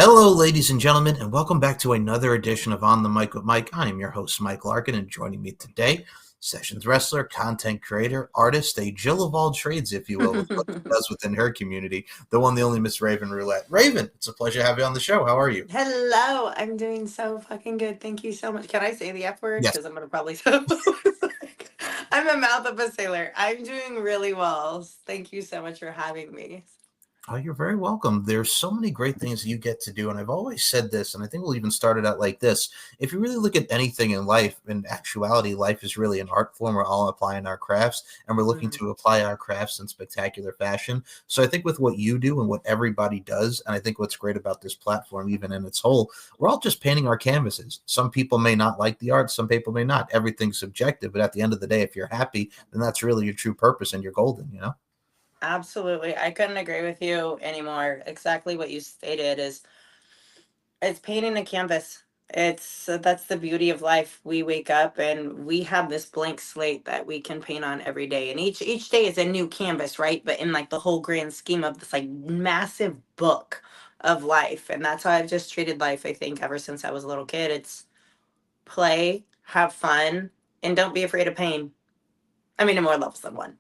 Hello, ladies and gentlemen, and welcome back to another edition of On the Mic with Mike. I am your host, Mike Larkin, and joining me today, sessions wrestler, content creator, artist, a Jill of all trades, if you will, with what she does within her community, the one, the only Miss Raven Roulette. Raven, it's a pleasure to have you on the show. How are you? Hello, I'm doing so fucking good. Thank you so much. Can I say the F word? Yes. Because I'm gonna probably say I'm a mouth of a sailor. I'm doing really well. Thank you so much for having me. Oh, you're very welcome. There's so many great things you get to do. And I've always said this, and I think we'll even start it out like this. If you really look at anything in life, in actuality, life is really an art form. We're all applying our crafts, and we're looking Mhm. to apply our crafts in spectacular fashion. So I think with what you do and what everybody does, and I think what's great about this platform, even in its whole, we're all just painting our canvases. Some people may not like the art, some people may not. Everything's subjective. But at the end of the day, if you're happy, then that's really your true purpose and you're golden, you know? Absolutely. I couldn't agree with you anymore. Exactly what you stated is it's painting a canvas. It's That's the beauty of life. We wake up and we have this blank slate that we can paint on every day, and each day is a new canvas, right? But in like the whole grand scheme of this like massive book of life, and that's how I've just treated life. I think ever since I was a little kid, it's play, have fun, and don't be afraid of pain. I mean, in more levels than one.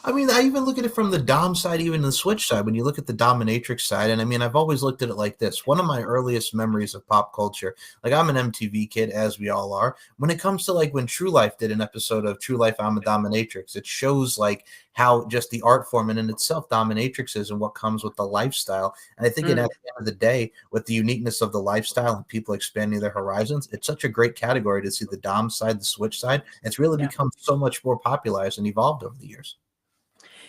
I mean, I even look at it from the Dom side, even the Switch side. When you look at the dominatrix side, and I mean, I've always looked at it like this. One of my earliest memories of pop culture, like I'm an MTV kid, as we all are. When it comes to like when True Life did an episode of True Life, I'm a Dominatrix, it shows like how just the art form and in itself dominatrix is and what comes with the lifestyle. And I think at the Mm, end of the day, with the uniqueness of the lifestyle and people expanding their horizons, it's such a great category to see the Dom side, the Switch side. It's really yeah. become so much more popularized and evolved over the years.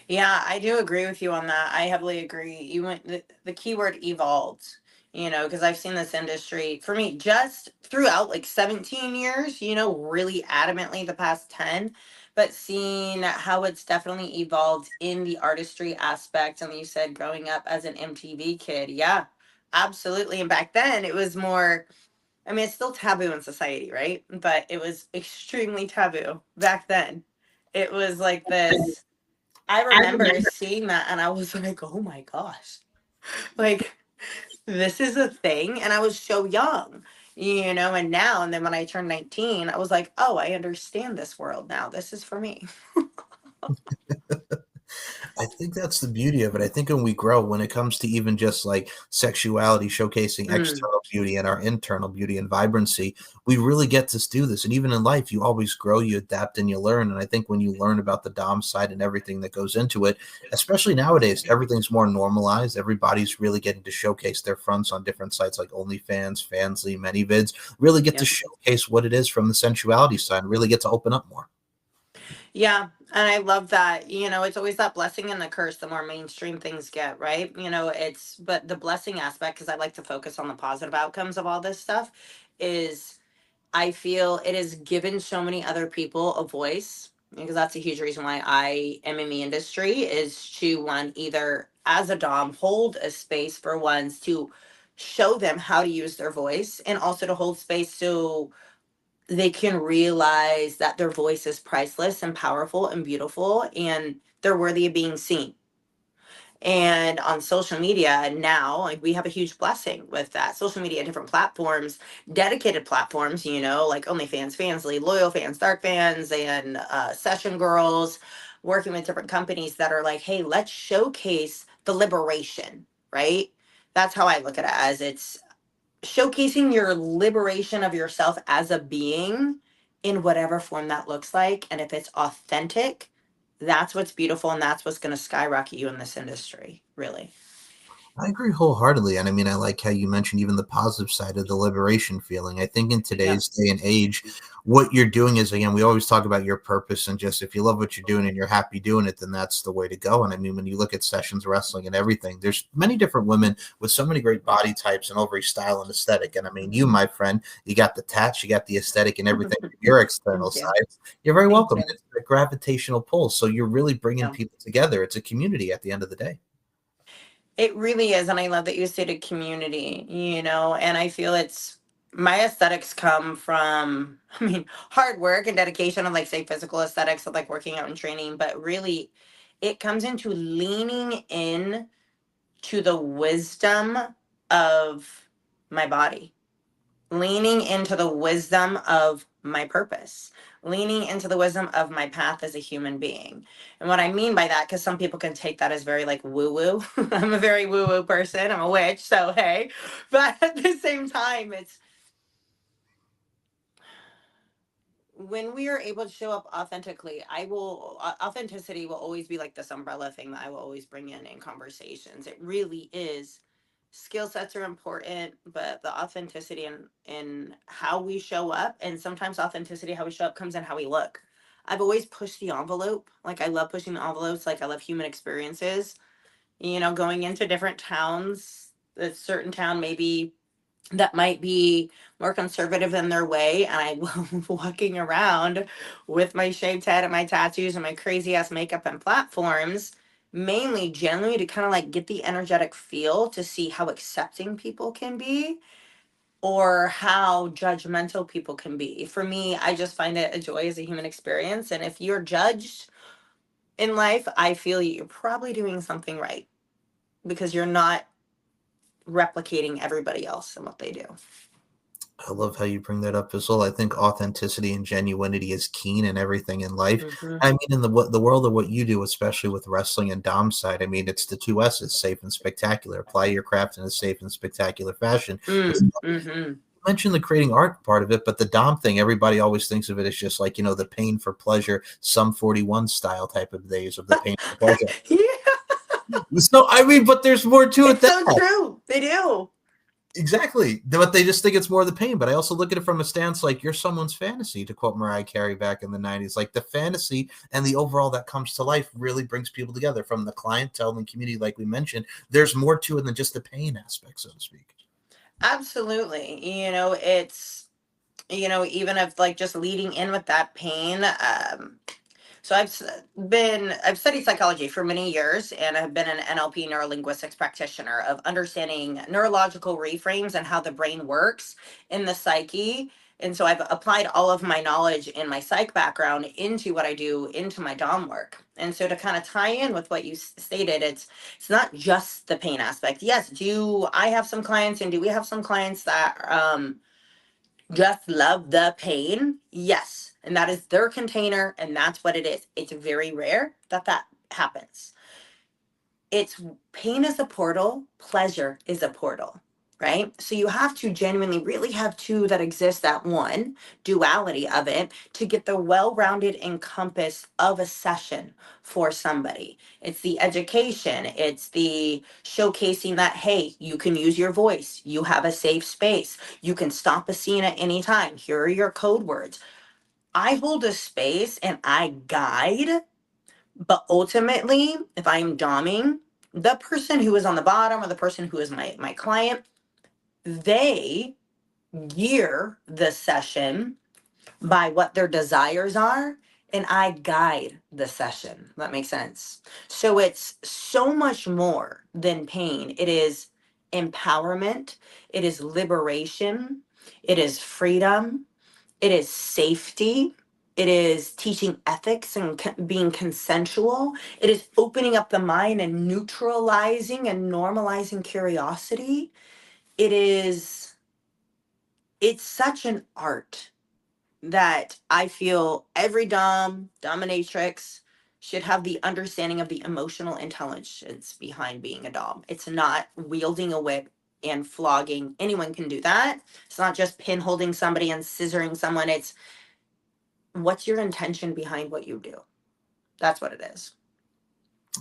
Yeah, I do agree with you on that. I heavily agree. You went the keyword evolved, because I've seen this industry for me just throughout like 17 years, really adamantly the past 10, but seeing how it's definitely evolved in the artistry aspect. And you said growing up as an MTV kid. Yeah, absolutely. And back then it was more, I mean, it's still taboo in society, right? But it was extremely taboo back then. It was like this. I remember seeing that and I was like, oh my gosh, like this is a thing. And I was so young, and now, and then when I turned 19, I was like, oh, I understand this world now. This is for me. I think that's the beauty of it. I think when we grow, when it comes to even just like sexuality, showcasing Mm, external beauty and our internal beauty and vibrancy, we really get to do this. And even in life, you always grow, you adapt, and you learn. And I think when you learn about the Dom side and everything that goes into it, especially nowadays, everything's more normalized. Everybody's really getting to showcase their fronts on different sites like OnlyFans, Fansly, ManyVids, really get to yeah. showcase what it is from the sensuality side, and really get to open up more. Yeah. And I love that. It's always that blessing and the curse the more mainstream things get, right? But the blessing aspect, because I like to focus on the positive outcomes of all this stuff, is I feel it has given so many other people a voice, because that's a huge reason why I am in the industry, is to one, either as a Dom, hold a space for ones to show them how to use their voice, and also to hold space so they can realize that their voice is priceless and powerful and beautiful, and they're worthy of being seen. And on social media now, like we have a huge blessing with that. Social media, different platforms, dedicated platforms, like OnlyFans, Fansly, Loyal Fans, Dark Fans, and Session Girls, working with different companies that are like, hey, let's showcase the liberation, right? That's how I look at it, as it's showcasing your liberation of yourself as a being in whatever form that looks like. And if it's authentic, that's what's beautiful, and that's what's going to skyrocket you in this industry, really. I agree wholeheartedly. And I mean, I like how you mentioned even the positive side of the liberation feeling. I think in Yeah. today's day and age, what you're doing is, again, we always talk about your purpose and just if you love what you're doing and you're happy doing it, then that's the way to go. And I mean, when you look at sessions wrestling and everything, there's many different women with so many great body types and every style and aesthetic. And I mean, you, my friend, you got the tats, you got the aesthetic and everything from your external Thank you. side. You're very Thank welcome. you. It's a gravitational pull. So you're really bringing Yeah. people together. It's a community at the end of the day. It really is. And I love that you stated community, and I feel it's my aesthetics come from, I mean, hard work and dedication of like, say, physical aesthetics of like working out and training, but really it comes into leaning in to the wisdom of my body, leaning into the wisdom of my purpose, leaning into the wisdom of my path as a human being. And what I mean by that, because some people can take that as very like woo woo. I'm a very woo woo person. I'm a witch. So, hey. But at the same time, it's when we are able to show up authentically, authenticity will always be like this umbrella thing that I will always bring in conversations. It really is. Skill sets are important, but the authenticity in how we show up, and sometimes authenticity how we show up comes in how we look. I've always pushed the envelope. Like I love pushing the envelopes. Like I love human experiences. Going into different towns. A certain town maybe that might be more conservative than their way, and I love walking around with my shaved head and my tattoos and my crazy ass makeup and platforms, mainly generally to kind of like get the energetic feel to see how accepting people can be or how judgmental people can be. For me, I just find it a joy as a human experience, and if you're judged in life, I feel you're probably doing something right because you're not replicating everybody else and what they do. I love how you bring that up as well. I think authenticity and genuinity is keen in everything in life. Mm-hmm. I mean, in the world of what you do, especially with wrestling and Dom side, I mean, it's the two S's: safe and spectacular. Apply your craft in a safe and spectacular fashion. It's Mm-hmm. mentioned the creating art part of it, but the Dom thing, everybody always thinks of it as just like, the pain for pleasure, some 41 style type of days of the pain for pleasure. Yeah, So, I mean, but there's more to it it's than so that. true. They do. Exactly. But they just think it's more the pain. But I also look at it from a stance like you're someone's fantasy, to quote Mariah Carey back in the 90s. Like the fantasy and the overall that comes to life really brings people together from the clientele and community, like we mentioned. There's more to it than just the pain aspect, so to speak. Absolutely. Even if like just leading in with that pain, so I've studied psychology for many years, and I've been an NLP neurolinguistics practitioner of understanding neurological reframes and how the brain works in the psyche. And so I've applied all of my knowledge in my psych background into what I do into my dom work. And so to kind of tie in with what you stated, it's not just the pain aspect. Yes, do I have some clients, and do we have some clients that just love the pain? Yes. And that is their container, and that's what it is. It's very rare that that happens. It's pain is a portal, pleasure is a portal, right? So you have to genuinely really have two that exist at one, duality of it, to get the well-rounded encompass of a session for somebody. It's the education, it's the showcasing that, hey, you can use your voice, you have a safe space, you can stop a scene at any time. Here are your code words. I hold a space and I guide, but ultimately, if I am doming, the person who is on the bottom or the person who is my client, they gear the session by what their desires are, and I guide the session. That makes sense. So it's so much more than pain. It is empowerment, it is liberation, it is freedom, it is safety. It is teaching ethics and being consensual. It is opening up the mind and neutralizing and normalizing curiosity. It is, it's such an art that I feel every dominatrix should have the understanding of the emotional intelligence behind being a dom. It's not wielding a whip and flogging. Anyone can do that. It's not just pin holding somebody and scissoring someone. It's what's your intention behind what you do? That's what it is.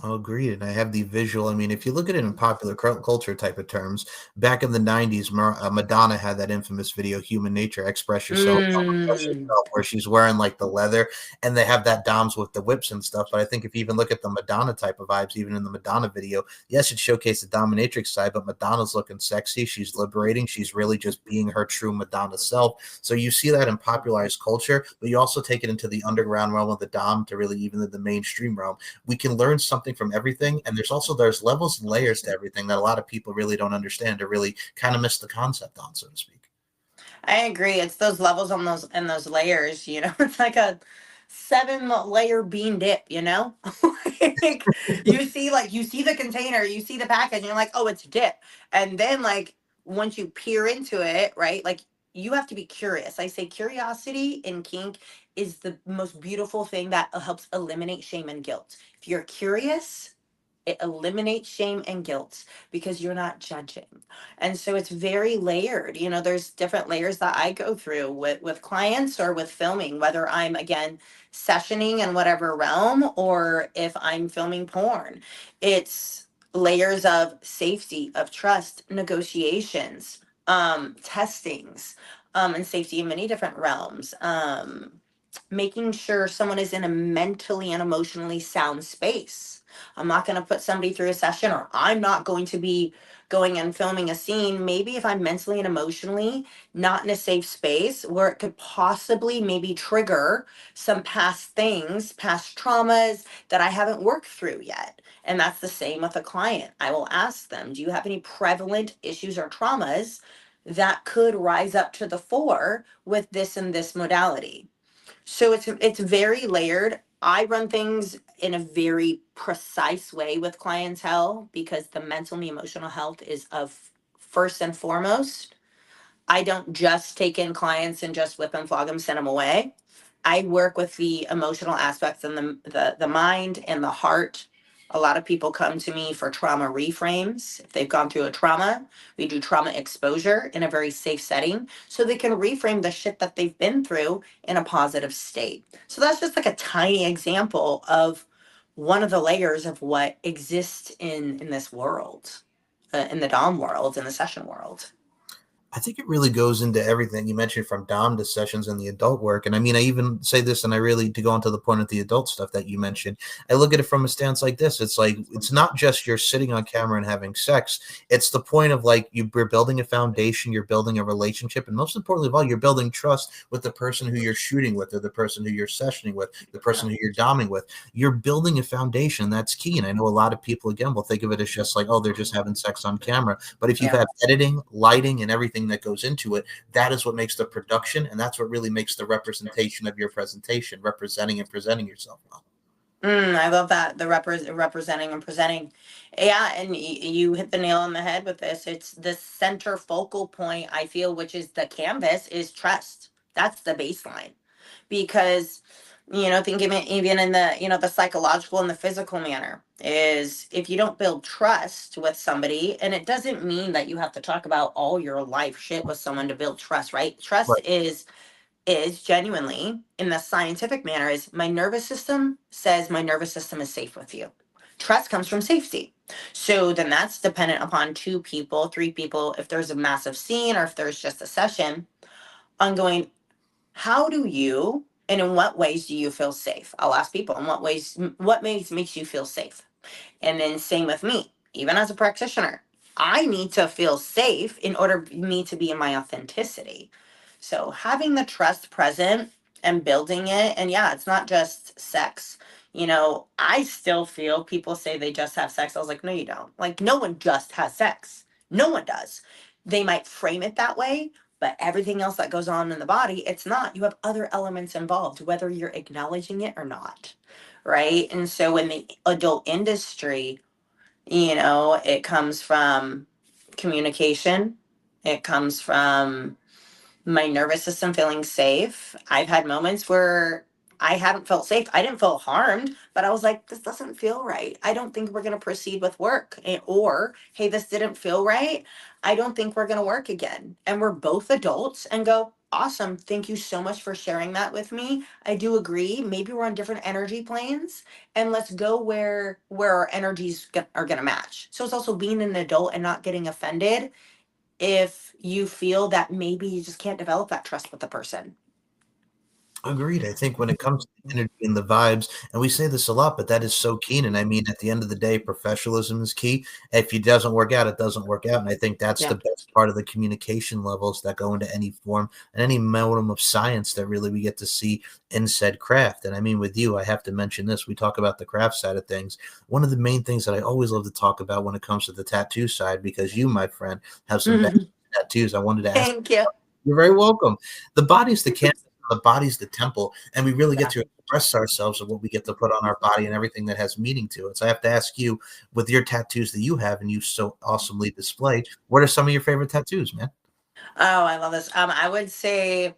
I'll agree. And I have the visual. I mean, if you look at it in popular culture type of terms, back in the 90s, Madonna had that infamous video, Human Nature, Express Yourself, Express Mm. Yourself, where she's wearing like the leather and they have that Doms with the whips and stuff. But I think if you even look at the Madonna type of vibes, even in the Madonna video, yes, it showcased the dominatrix side, but Madonna's looking sexy. She's liberating. She's really just being her true Madonna self. So you see that in popularized culture, but you also take it into the underground realm of the Dom to really even the mainstream realm. We can learn something from everything, and there's levels and layers to everything that a lot of people really don't understand or really kind of miss the concept on, so to speak. I agree. It's those levels on those and those layers, It's like 7-layer bean dip, you know? Like, you see the container, you see the package, and you're like, oh, it's dip. And then like once you peer into it, right? Like you have to be curious. I say curiosity in kink is the most beautiful thing that helps eliminate shame and guilt. If you're curious, it eliminates shame and guilt because you're not judging. And so it's very layered. You know, there's different layers that I go through with clients or with filming, whether I'm again sessioning in whatever realm or if I'm filming porn. It's layers of safety, of trust, negotiations, testings, and safety in many different realms. Making sure someone is in a mentally and emotionally sound space. I'm not going to put somebody through a session, or I'm not going to be going and filming a scene. Maybe if I'm mentally and emotionally not in a safe space where it could possibly maybe trigger some past things, past traumas that I haven't worked through yet. And that's the same with a client. I will ask them, do you have any prevalent issues or traumas that could rise up to the fore with this and this modality? So it's very layered. I run things in a very precise way with clientele because the mental and the emotional health is of first and foremost. I don't just take in clients and just whip and flog them, send them away. I work with the emotional aspects and the mind and the heart. A lot of people come to me for trauma reframes. If they've gone through a trauma, we do trauma exposure in a very safe setting so they can reframe the shit that they've been through in a positive state. So that's just like a tiny example of one of the layers of what exists in this world, in the dom world, in the session world. I think it really goes into everything you mentioned from dom to sessions and the adult work. And I mean, I even say this, and I really, to go on to the point of the adult stuff that you mentioned, I look at it from a stance like this. It's like, it's not just you're sitting on camera and having sex. It's the point of like, you're building a foundation, you're building a relationship. And most importantly of all, you're building trust with the person who you're shooting with, or the person who you're sessioning with, the person who you're doming with. You're building a foundation. That's key. And I know a lot of people, again, will think of it as just like, oh, they're just having sex on camera. But if you've Yeah. had editing, lighting, and everything that goes into it, that is what makes the production, and that's what really makes the representation of your presentation, representing and presenting yourself well. I love that, the representing and presenting. Yeah, and you hit the nail on the head with this. It's the center focal point, I feel, which is the canvas, is trust. That's the baseline. Because, think of it even in the, the psychological and the physical manner, is if you don't build trust with somebody, and it doesn't mean that you have to talk about all your life shit with someone to build trust, right? Trust Right. is genuinely, in the scientific manner, is my nervous system says my nervous system is safe with you. Trust comes from safety. So then that's dependent upon two people, three people, if there's a massive scene or if there's just a session, on going, how do you and in what ways do you feel safe? I'll ask people, in what ways makes you feel safe? And then same with me, even as a practitioner. I need to feel safe in order for me to be in my authenticity. So having the trust present and building it, and yeah, it's not just sex. I still feel people say they just have sex. I was like, no, you don't. Like, no one just has sex. No one does. They might frame it that way, but everything else that goes on in the body, it's not. You have other elements involved, whether you're acknowledging it or not. Right. And so in the adult industry, it comes from communication, it comes from my nervous system feeling safe. I've had moments where I haven't felt safe. I didn't feel harmed, but I was like, this doesn't feel right. I don't think we're going to proceed with work. Or, hey, this didn't feel right. I don't think we're going to work again. And we're both adults and go, awesome. Thank you so much for sharing that with me. I do agree. Maybe we're on different energy planes, and let's go where our energies are going to match. So it's also being an adult and not getting offended if you feel that maybe you just can't develop that trust with the person. Agreed. I think when it comes to energy and the vibes, and we say this a lot, but that is so keen. And I mean, at the end of the day, professionalism is key. If it doesn't work out, it doesn't work out. And I think that's the Yeah. best part of the communication levels that go into any form and any modem of science that really we get to see in said craft. And I mean, with you, I have to mention this. We talk about the craft side of things. One of the main things that I always love to talk about when it comes to the tattoo side, because you, my friend, have some bad tattoos. I wanted to ask. Thank you. You're very welcome. The body's the canvas the body's the temple, and we really get to Exactly. express ourselves of what we get to put on our body and everything that has meaning to it. So I have to ask you, with your tattoos that you have and you so awesomely display, what are some of your favorite tattoos, man? Oh, I love this. I would say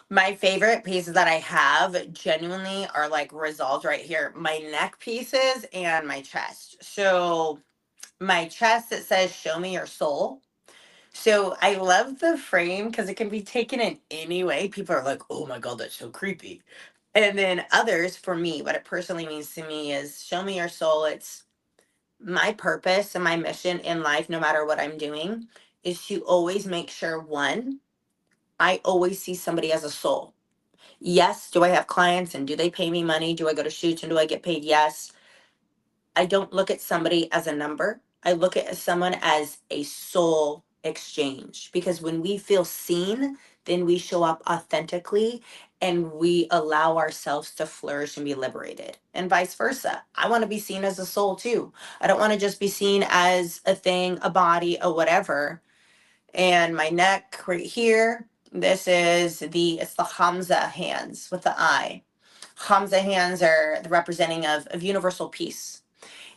my favorite pieces that I have genuinely are like resolved right here. My neck pieces and my chest. So my chest, it says show me your soul. So I love the frame because it can be taken in any way. People are like, oh my God, that's so creepy. And then others, for me, what it personally means to me is show me your soul. It's my purpose and my mission in life, no matter what I'm doing, is to always make sure one, I always see somebody as a soul. Yes, do I have clients and do they pay me money? Do I go to shoots and do I get paid? Yes. I don't look at somebody as a number. I look at someone as a soul exchange because when we feel seen, then we show up authentically and we allow ourselves to flourish and be liberated, and vice versa. I want to be seen as a soul too. I don't want to just be seen as a thing, a body, a whatever. And my neck right here, this is it's the Hamza hands with the eye. Hamza hands are the representing of universal peace,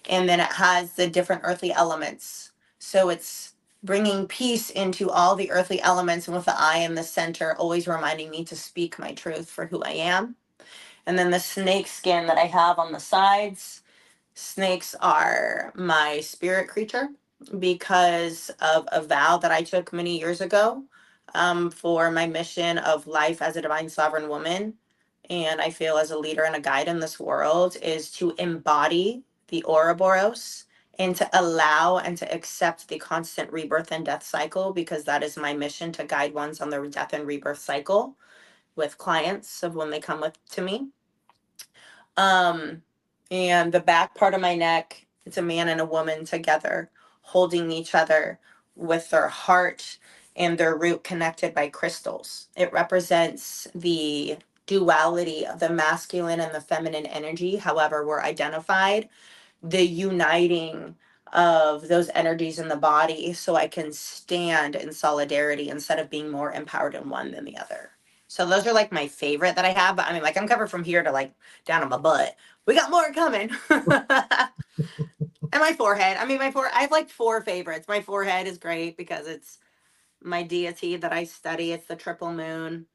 and then it has the different earthly elements. So it's bringing peace into all the earthly elements, and with the eye in the center, always reminding me to speak my truth for who I am. And then the snake skin that I have on the sides, snakes are my spirit creature because of a vow that I took many years ago, for my mission of life as a divine sovereign woman. And I feel as a leader and a guide in this world is to embody the Ouroboros and to allow and to accept the constant rebirth and death cycle, because that is my mission, to guide ones on the death and rebirth cycle with clients of when they come with to me. Um, and the back part of my neck, it's a man and a woman together, holding each other with their heart and their root connected by crystals. It represents the duality of the masculine and the feminine energy, however, we're identified, the uniting of those energies in the body so I can stand in solidarity instead of being more empowered in one than the other. So those are like my favorite that I have. But I mean, like I'm covered from here to like down on my butt. We got more coming. And my forehead. I mean, I have like four favorites. My forehead is great because it's my deity that I study. It's the triple moon.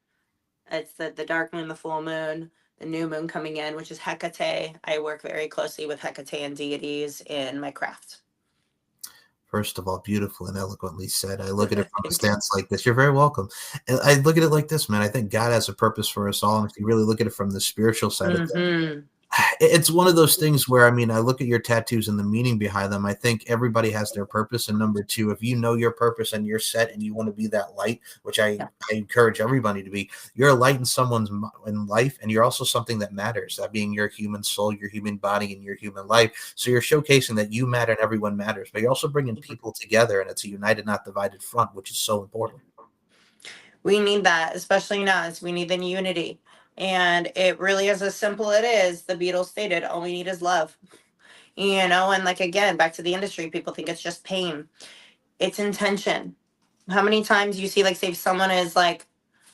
It's the dark moon, the full moon, the new moon coming in, which is Hecate. I work very closely with Hecatean deities in my craft. First of all, beautiful and eloquently said. I look at it from a Thank you. stance like this. You're very welcome. And I look at it like this, man. I think God has a purpose for us all. And if you really look at it from the spiritual side of things, Hmm. it's one of those things where, I mean, I look at your tattoos and the meaning behind them. I think everybody has their purpose. And number two, if you know your purpose and you're set and you want to be that light, which Yeah. I encourage everybody to be, you're a light in someone's in life. And you're also something that matters, that being your human soul, your human body, and your human life. So you're showcasing that you matter and everyone matters, but you're also bringing people together, and it's a united, not divided front, which is so important. We need that, especially in us. We need the unity. And it really is as simple it is. The Beatles stated, all we need is love. And like again, back to the industry, people think it's just pain. It's intention. How many times you see, like, say, if someone is like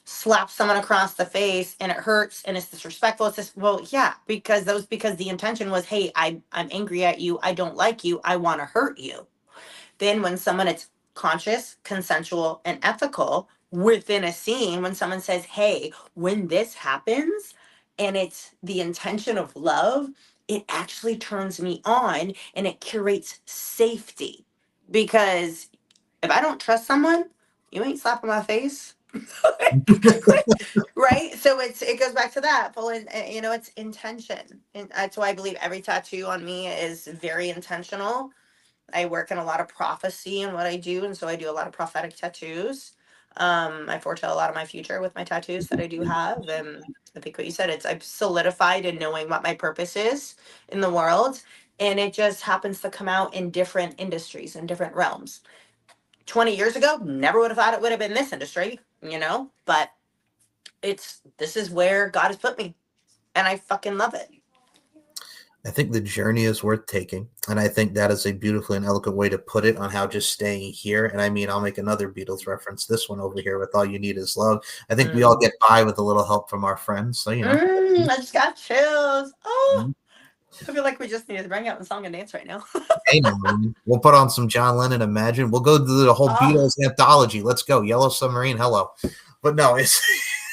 slap someone across the face and it hurts and it's disrespectful. It's just, well, yeah, because the intention was, hey, I'm angry at you. I don't like you. I want to hurt you. Then when someone is conscious, consensual, and ethical within a scene, when someone says, hey, when this happens and it's the intention of love, it actually turns me on and it curates safety. Because if I don't trust someone, you ain't slapping my face. Right, so it goes back to that full it's intention, and that's why I believe every tattoo on me is very intentional. I work in a lot of prophecy in what I do, and so I do a lot of prophetic tattoos. I foretell a lot of my future with my tattoos that I do have, and I think what you said, it's I've solidified in knowing what my purpose is in the world, and it just happens to come out in different industries and different realms. 20 years ago, never would have thought it would have been this industry, but this is where God has put me, and I fucking love it. I think the journey is worth taking. And I think that is a beautiful and eloquent way to put it on how just staying here. And I mean, I'll make another Beatles reference. This one over here with All You Need Is Love. I think we all Mm. get by with a little help from our friends. So, I just got chills. Oh, I feel like we just need to bring out a song and dance right now. hey, now, we'll put on some John Lennon. Imagine we'll go to the whole Oh, Beatles anthology. Let's go, Yellow Submarine. Hello, but no, it's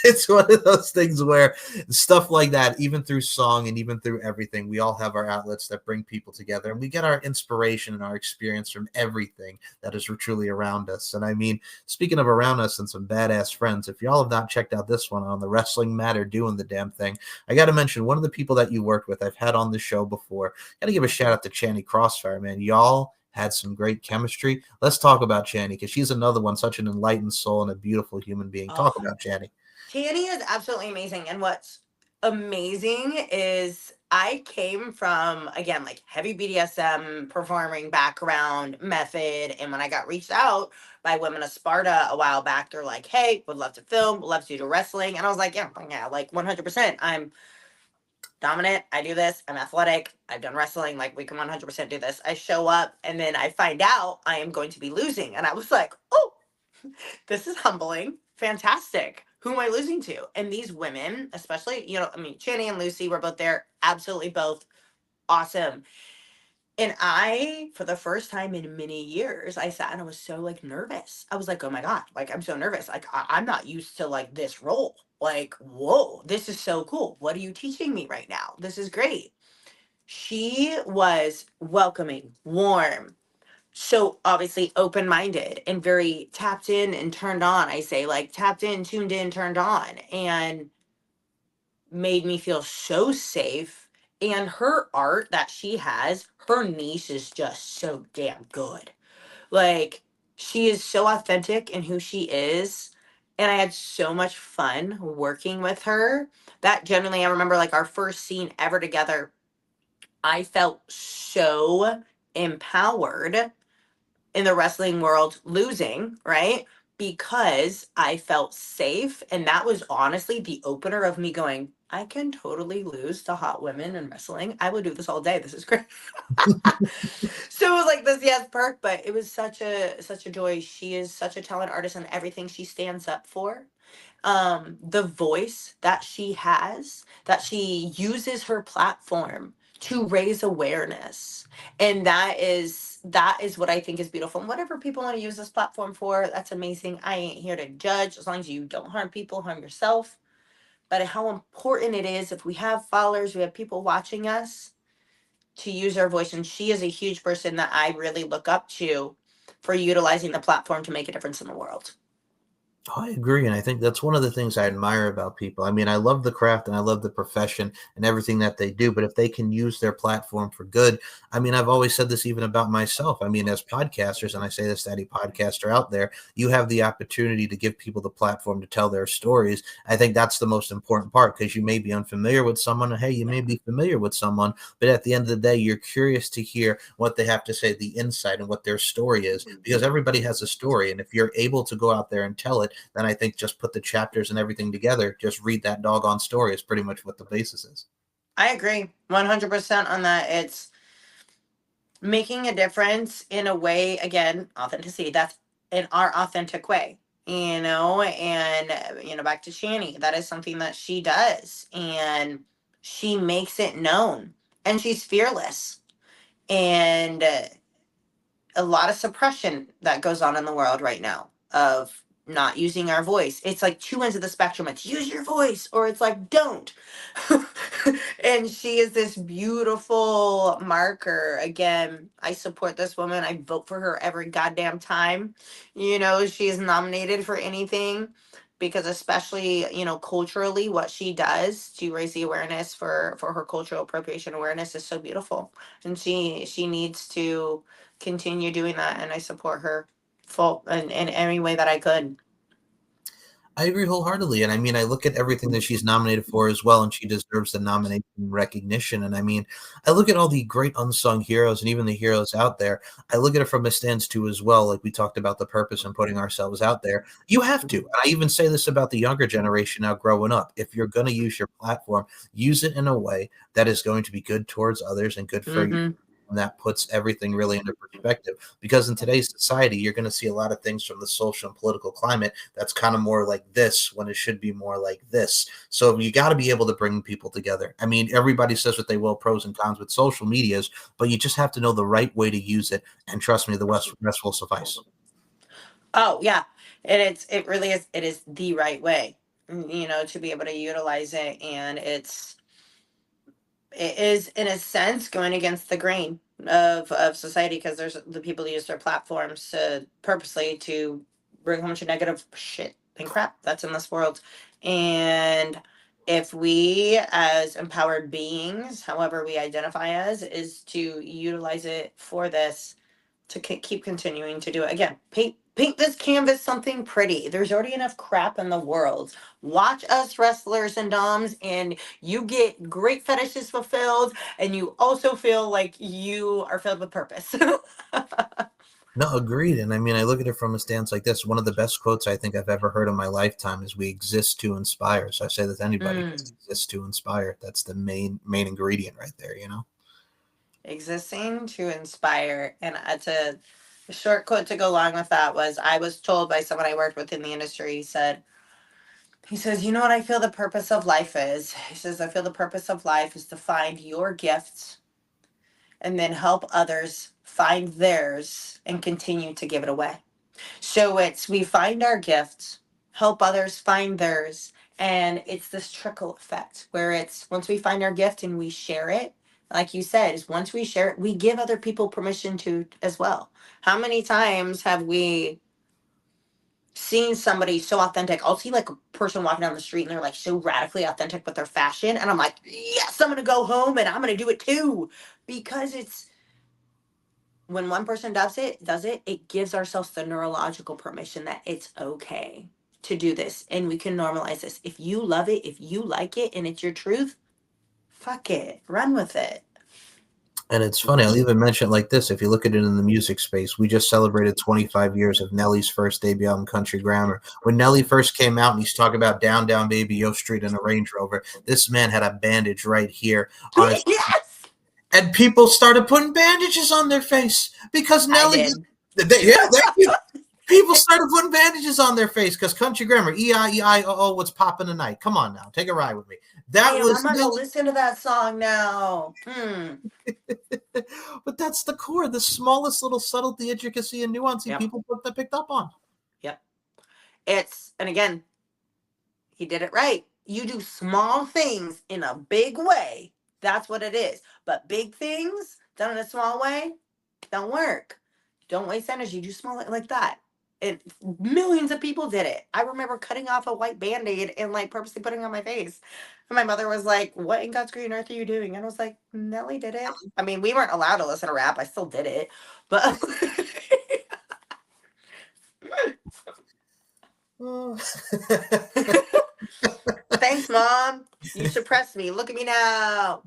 it's one of those things where stuff like that, even through song and even through everything, we all have our outlets that bring people together, and we get our inspiration and our experience from everything that is truly around us. And I mean, speaking of around us and some badass friends, if y'all have not checked out this one on the Wrestling Matter doing the damn thing, I got to mention one of the people that you worked with. I've had on the show before. Got to give a shout out to Channy Crossfire, man. Y'all had some great chemistry. Let's talk about Channy because she's another one, such an enlightened soul and a beautiful human being. oh, Talk about Channy. Tanny is absolutely amazing. And what's amazing is I came from, again, like heavy BDSM performing background method. And when I got reached out by Women of Sparta a while back, they're like, hey, would love to film, would love to do wrestling. And I was like, yeah, like 100%. I'm dominant. I do this. I'm athletic. I've done wrestling. Like, we can 100% do this. I show up and then I find out I am going to be losing. And I was like, oh, this is humbling. Fantastic. Who am I losing to? And these women, especially, I mean, Channy and Lucy were both there. Absolutely both awesome. And I, for the first time in many years, I sat and I was so like nervous. I was like, oh my God, like I'm so nervous. Like I'm not used to like this role. Like, whoa, this is so cool. What are you teaching me right now? This is great. She was welcoming, warm, so obviously open minded and very tapped in and turned on. I say like tapped in, tuned in, turned on, and made me feel so safe. And her art that she has, her niche is just so damn good. Like, she is so authentic in who she is. And I had so much fun working with her that generally I remember like our first scene ever together. I felt so empowered in the wrestling world losing, right? Because I felt safe. And that was honestly the opener of me going, I can totally lose to hot women in wrestling. I would do this all day. This is great. So it was like this yes perk, but it was such a joy. She is such a talent artist and everything she stands up for. The voice that she has, that she uses her platform to raise awareness. And that is what I think is beautiful. And whatever people want to use this platform for, that's amazing. I ain't here to judge as long as you don't harm people, harm yourself. But how important it is if we have followers, we have people watching us to use our voice. And she is a huge person that I really look up to for utilizing the platform to make a difference in the world. I agree. And I think that's one of the things I admire about people. I mean, I love the craft and I love the profession and everything that they do. But if they can use their platform for good, I mean, I've always said this even about myself. I mean, as podcasters, and I say this to any podcaster out there, you have the opportunity to give people the platform to tell their stories. I think that's the most important part because you may be unfamiliar with someone. Hey, you may be familiar with someone, but at the end of the day, you're curious to hear what they have to say, the insight and what their story is, because everybody has a story. And if you're able to go out there and tell it, then I think just put the chapters and everything together. Just read that doggone story is pretty much what the basis is. I agree 100% on that. It's making a difference in a way, again, authenticity. That's in our authentic way, and back to Shani, that is something that she does, and she makes it known, and she's fearless. And a lot of suppression that goes on in the world right now of not using our voice. It's like two ends of the spectrum. It's use your voice or it's like don't. And she is this beautiful marker. Again, I support this woman. I vote for her every goddamn time. She is nominated for anything because especially, culturally what she does to raise the awareness for her cultural appropriation awareness is so beautiful. And she needs to continue doing that, and I support her full in any way that I could. I agree wholeheartedly, and I mean, I look at everything that she's nominated for as well, and she deserves the nomination and recognition. And I mean, I look at all the great unsung heroes and even the heroes out there. I look at it from a stance too as well. Like we talked about the purpose and putting ourselves out there. You have to. I even say this about the younger generation now growing up. If you're going to use your platform, use it in a way that is going to be good towards others and good for you. Mm-hmm. And that puts everything really into perspective. Because in today's society, you're going to see a lot of things from the social and political climate that's kind of more like this when it should be more like this. So you got to be able to bring people together. I mean, everybody says what they will, pros and cons with social medias, but you just have to know the right way to use it. And trust me, rest will suffice. Oh yeah, and it really is, it is the right way, you know, to be able to utilize it, and it is in a sense going against the grain of society, because there's the people who use their platforms to purposely to bring a bunch of negative shit and crap that's in this world. And if we as empowered beings, however we identify as, is to utilize it for this, to keep continuing to do it again, paint this canvas something pretty. There's already enough crap in the world. Watch us wrestlers and doms, and you get great fetishes fulfilled, and you also feel like you are filled with purpose. No, agreed. And I mean, I look at it from a stance like this. One of the best quotes I think I've ever heard in my lifetime is "We exist to inspire." So I say that to anybody, just Mm. exist to inspire. That's the main ingredient right there, you know? Existing to inspire. And a short quote to go along with that was, I was told by someone I worked with in the industry, he says, you know what I feel the purpose of life is? He says, I feel the purpose of life is to find your gifts and then help others find theirs and continue to give it away. So it's, we find our gifts, help others find theirs, and it's this trickle effect where it's, once we find our gift and we share it, like you said, is once we share it, we give other people permission to as well. How many times have we seen somebody so authentic? I'll see like a person walking down the street and they're like so radically authentic with their fashion, and I'm like, yes, I'm gonna go home and I'm gonna do it too, because it's, when one person does it, it gives ourselves the neurological permission that it's okay to do this, and we can normalize this. If you love it, if you like it, and it's your truth, fuck it, run with it. And it's funny, I'll even mention it like this. If you look at it in the music space, we just celebrated 25 years of Nelly's first debut album, Country Grammar. When Nelly first came out and he's talking about Down, Down, Baby, Yo Street in a Range Rover, this man had a bandage right here on his. Yes, And people started putting bandages on their face because I Nelly. did. Yeah, thank you. People started putting bandages on their face because Country Grammar, E-I-E-I-O-O, what's popping tonight? Come on now, take a ride with me. That Damn, I'm was gonna Nelly. listen to that song now. But that's the core, the smallest little subtlety, intricacy, and nuance Yep. people picked up on. Yep. It's, and again, he did it right. You do small things in a big way. That's what it is. But big things done in a small way don't work. Don't waste energy. Do small like that. And millions of people did it. I remember cutting off a white band-aid and like purposely putting it on my face. And my mother was like, what in God's green earth are you doing? And I was like, Nelly did it. I mean, we weren't allowed to listen to rap. I still did it. But Oh. thanks, Mom. You suppressed me. Look at me now.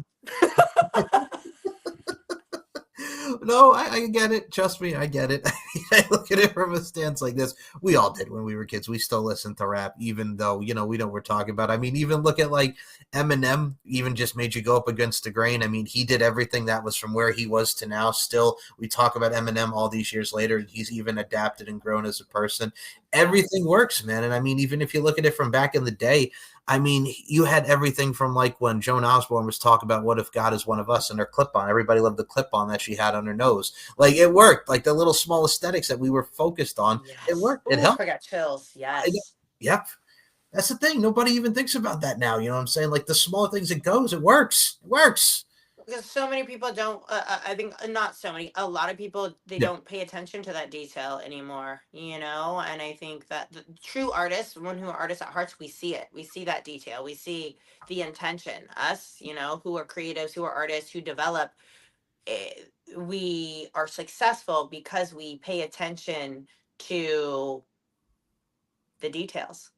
No, I get it. Trust me, I get it. I look at it from a stance like this. We all did when we were kids. We still listen to rap, even though, we know what we're talking about. I mean, even look at like Eminem, even just made you go up against the grain. I mean, he did everything that was from where he was to now. Still, we talk about Eminem all these years later. He's even adapted and grown as a person. Everything works, man. And I mean, even if you look at it from back in the day, I mean, you had everything from like when Joan Osborne was talking about what if God is one of us and her clip on. Everybody loved the clip on that she had on her nose. Like it worked. Like the little small aesthetics that we were focused on, it Yes. worked. It Ooh, helped. I got chills. I, Yes. yep. That's the thing. Nobody even thinks about that now. You know what I'm saying? Like the smaller things it goes, it works. It works. Because so many people don't, I think, not so many, a lot of people, they Yeah. don't pay attention to that detail anymore, you know? And I think that the true artists, one who are artists at hearts, we see it. We see that detail. We see the intention. Us, you know, who are creatives, who are artists, who develop, eh, we are successful because we pay attention to the details.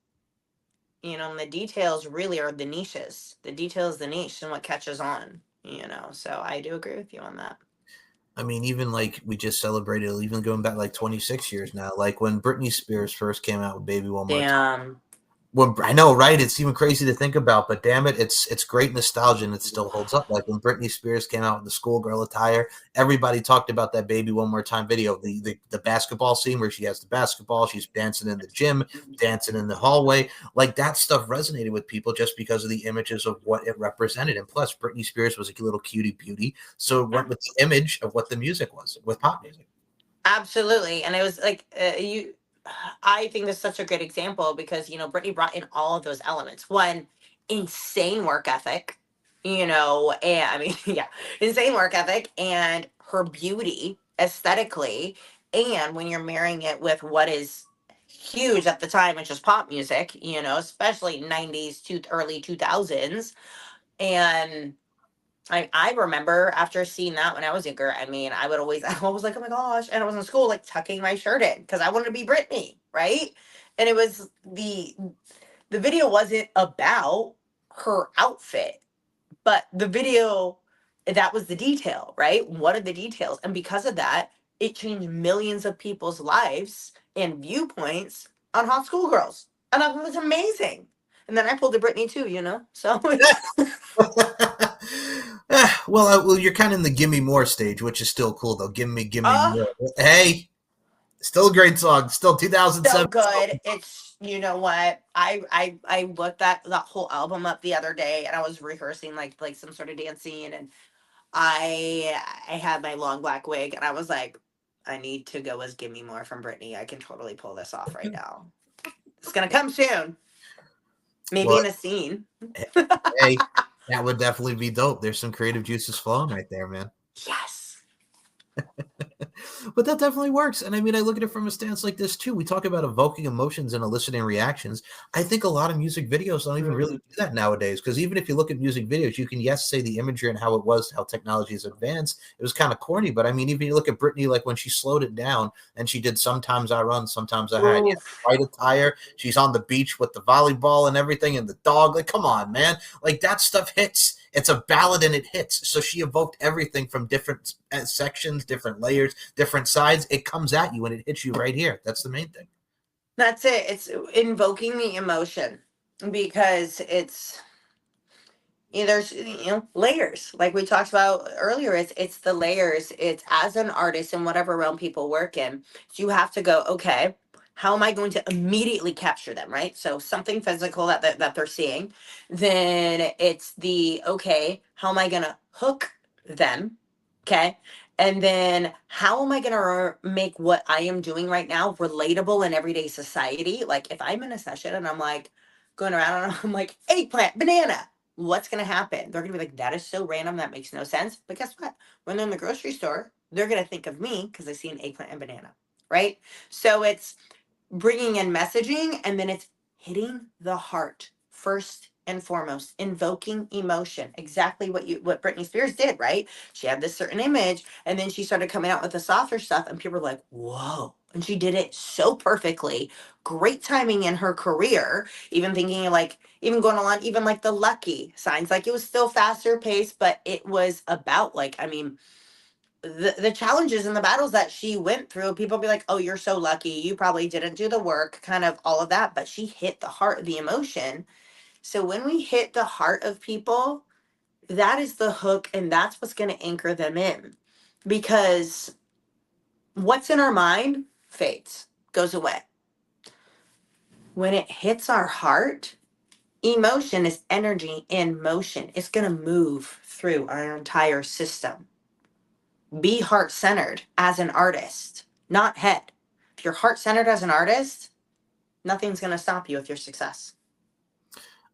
And the details really are the niches. The detail is the niche and what catches on. So I do agree with you on that. I mean, even like we just celebrated, even going back like 26 years now, like when Britney Spears first came out with Baby One More Time. Damn. Well, I know, right? It's even crazy to think about, but damn it, it's great nostalgia and it still holds up. Like when Britney Spears came out with the schoolgirl attire, everybody talked about that Baby One More Time video, the basketball scene where she has the basketball, she's dancing in the gym, dancing in the hallway. Like that stuff resonated with people just because of the images of what it represented. And plus, Britney Spears was a little cutie beauty, so it went with the image of what the music was with pop music. Absolutely. And it was like, I think this is such a great example because, Brittany brought in all of those elements. One, insane work ethic, and I mean, yeah, insane work ethic and her beauty aesthetically. And when you're marrying it with what is huge at the time, which is pop music, especially 90s to early 2000s. And I remember after seeing that when I was younger, I mean, I would always, I was like, oh my gosh. And I was in school, like tucking my shirt in because I wanted to be Britney. Right. And it was the video wasn't about her outfit, but the video, that was the detail, right? What are the details? And because of that, it changed millions of people's lives and viewpoints on hot schoolgirls. And that was amazing. And then I pulled a Britney too, So it's Well, you're kind of in the "Gimme More" stage, which is still cool though. Give me uh more. Hey, still a great song. Still so 2007. good. It's what I looked that whole album up the other day, and I was rehearsing like some sort of dance scene, and I had my long black wig, and I was like, I need to go as "Give Me More" from Britney. I can totally pull this off right now. It's gonna come soon, maybe Well, in a scene. hey, that would definitely be dope. There's some creative juices flowing right there, man. Yes. But that definitely works. And I mean, I look at it from a stance like this too. We talk about evoking emotions and eliciting reactions. I think a lot of music videos don't even really Mm. do that nowadays. Because even if you look at music videos, you can, yes, say the imagery and how it was, how technology has advanced. It was kind of corny. But I mean, even you look at Britney, like when she slowed it down and she did Sometimes I Run, Sometimes I Hide. Yeah, Oof. white attire. She's on the beach with the volleyball and everything and the dog. Like, come on, man. Like that stuff hits. It's a ballad and it hits. So she evoked everything from different sections, different layers, different sides. It comes at you and it hits you right here. That's the main thing. That's it. It's invoking the emotion because there's layers like we talked about earlier. It's the layers. It's as an artist in whatever realm people work in, you have to go, okay, how am I going to immediately capture them, right? So something physical that they're seeing, then it's the, okay, how am I going to hook them? Okay. And then how am I going to make what I am doing right now relatable in everyday society? Like if I'm in a session and I'm like going around and I'm like eggplant banana, what's going to happen? They're going to be like, that is so random. That makes no sense. But guess what? When they're in the grocery store, they're going to think of me because they see an eggplant and banana. Right. So it's bringing in messaging and then it's hitting the heart first and foremost, invoking emotion. Exactly what Britney Spears did, right? She had this certain image and then she started coming out with the softer stuff and people were like, whoa. And she did it so perfectly. Great timing in her career. Even thinking like, even going along, even like the Lucky signs, like it was still faster paced, but it was about like, I mean, the challenges and the battles that she went through, people be like, oh, you're so lucky, you probably didn't do the work, kind of all of that, but she hit the heart of the emotion. So when we hit the heart of people, that is the hook and that's what's going to anchor them in, because what's in our mind fades, goes away. When it hits our heart, emotion is energy in motion. It's going to move through our entire system. Be heart centered as an artist, not head. If you're heart centered as an artist, nothing's going to stop you with your success.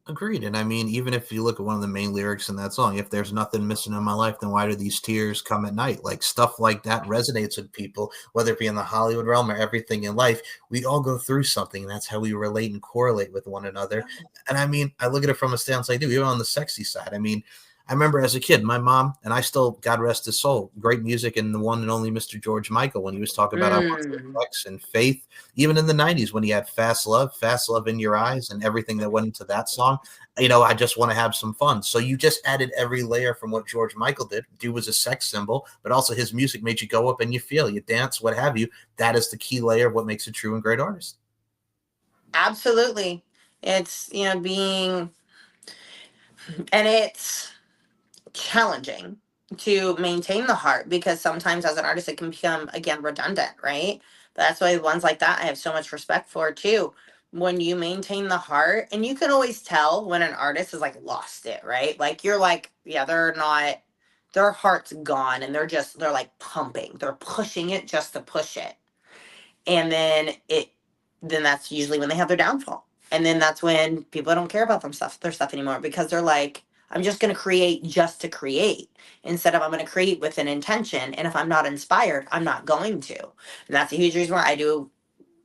Agreed. And I mean, even if you look at one of the main lyrics in that song, if there's nothing missing in my life, then why do these tears come at night? Like stuff like that resonates with people, whether it be in the Hollywood realm or everything in life. We all go through something, and that's how we relate and correlate with one another. And I mean, I look at it from a stance like, dude, even on the sexy side. I mean, I remember as a kid, my mom and I still, God rest his soul, great music and the one and only Mr. George Michael when he was talking about I Want to Mm. Flex and Faith, even in the 90s when he had Fast Love in Your Eyes and everything that went into that song. I just want to have some fun. So you just added every layer from what George Michael did. Dude was a sex symbol, but also his music made you go up and you feel, you dance, what have you. That is the key layer of what makes a true and great artist. Absolutely. It's, being, and it's challenging to maintain the heart because sometimes as an artist it can become again redundant, right? But that's why ones like that I have so much respect for too. When you maintain the heart, and you can always tell when an artist has like lost it, right? Like you're like, yeah, they're not, their heart's gone and they're like pumping, they're pushing it just to push it, and then that's usually when they have their downfall, and then that's when people don't care about their stuff anymore because they're like, I'm just going to create just to create instead of I'm going to create with an intention, and if I'm not inspired I'm not going to. And that's a huge reason why I do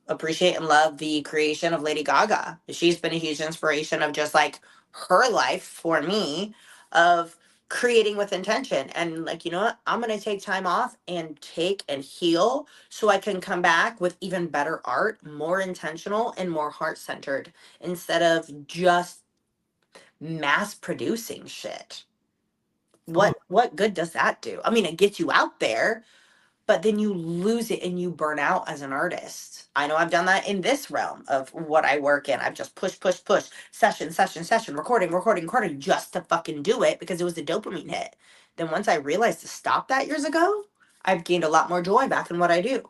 appreciate and love the creation of Lady Gaga. She's been a huge inspiration of just like her life for me, of creating with intention and like, you know what, I'm going to take time off and take and heal so I can come back with even better art, more intentional and more heart centered, instead of just mass producing shit. Oh, What good does that do? I mean, it gets you out there, but then you lose it and you burn out as an artist. I know I've done that in this realm of what I work in. I've just push, session, recording, just to fucking do it because it was a dopamine hit. Then once I realized to stop that years ago, I've gained a lot more joy back in what I do.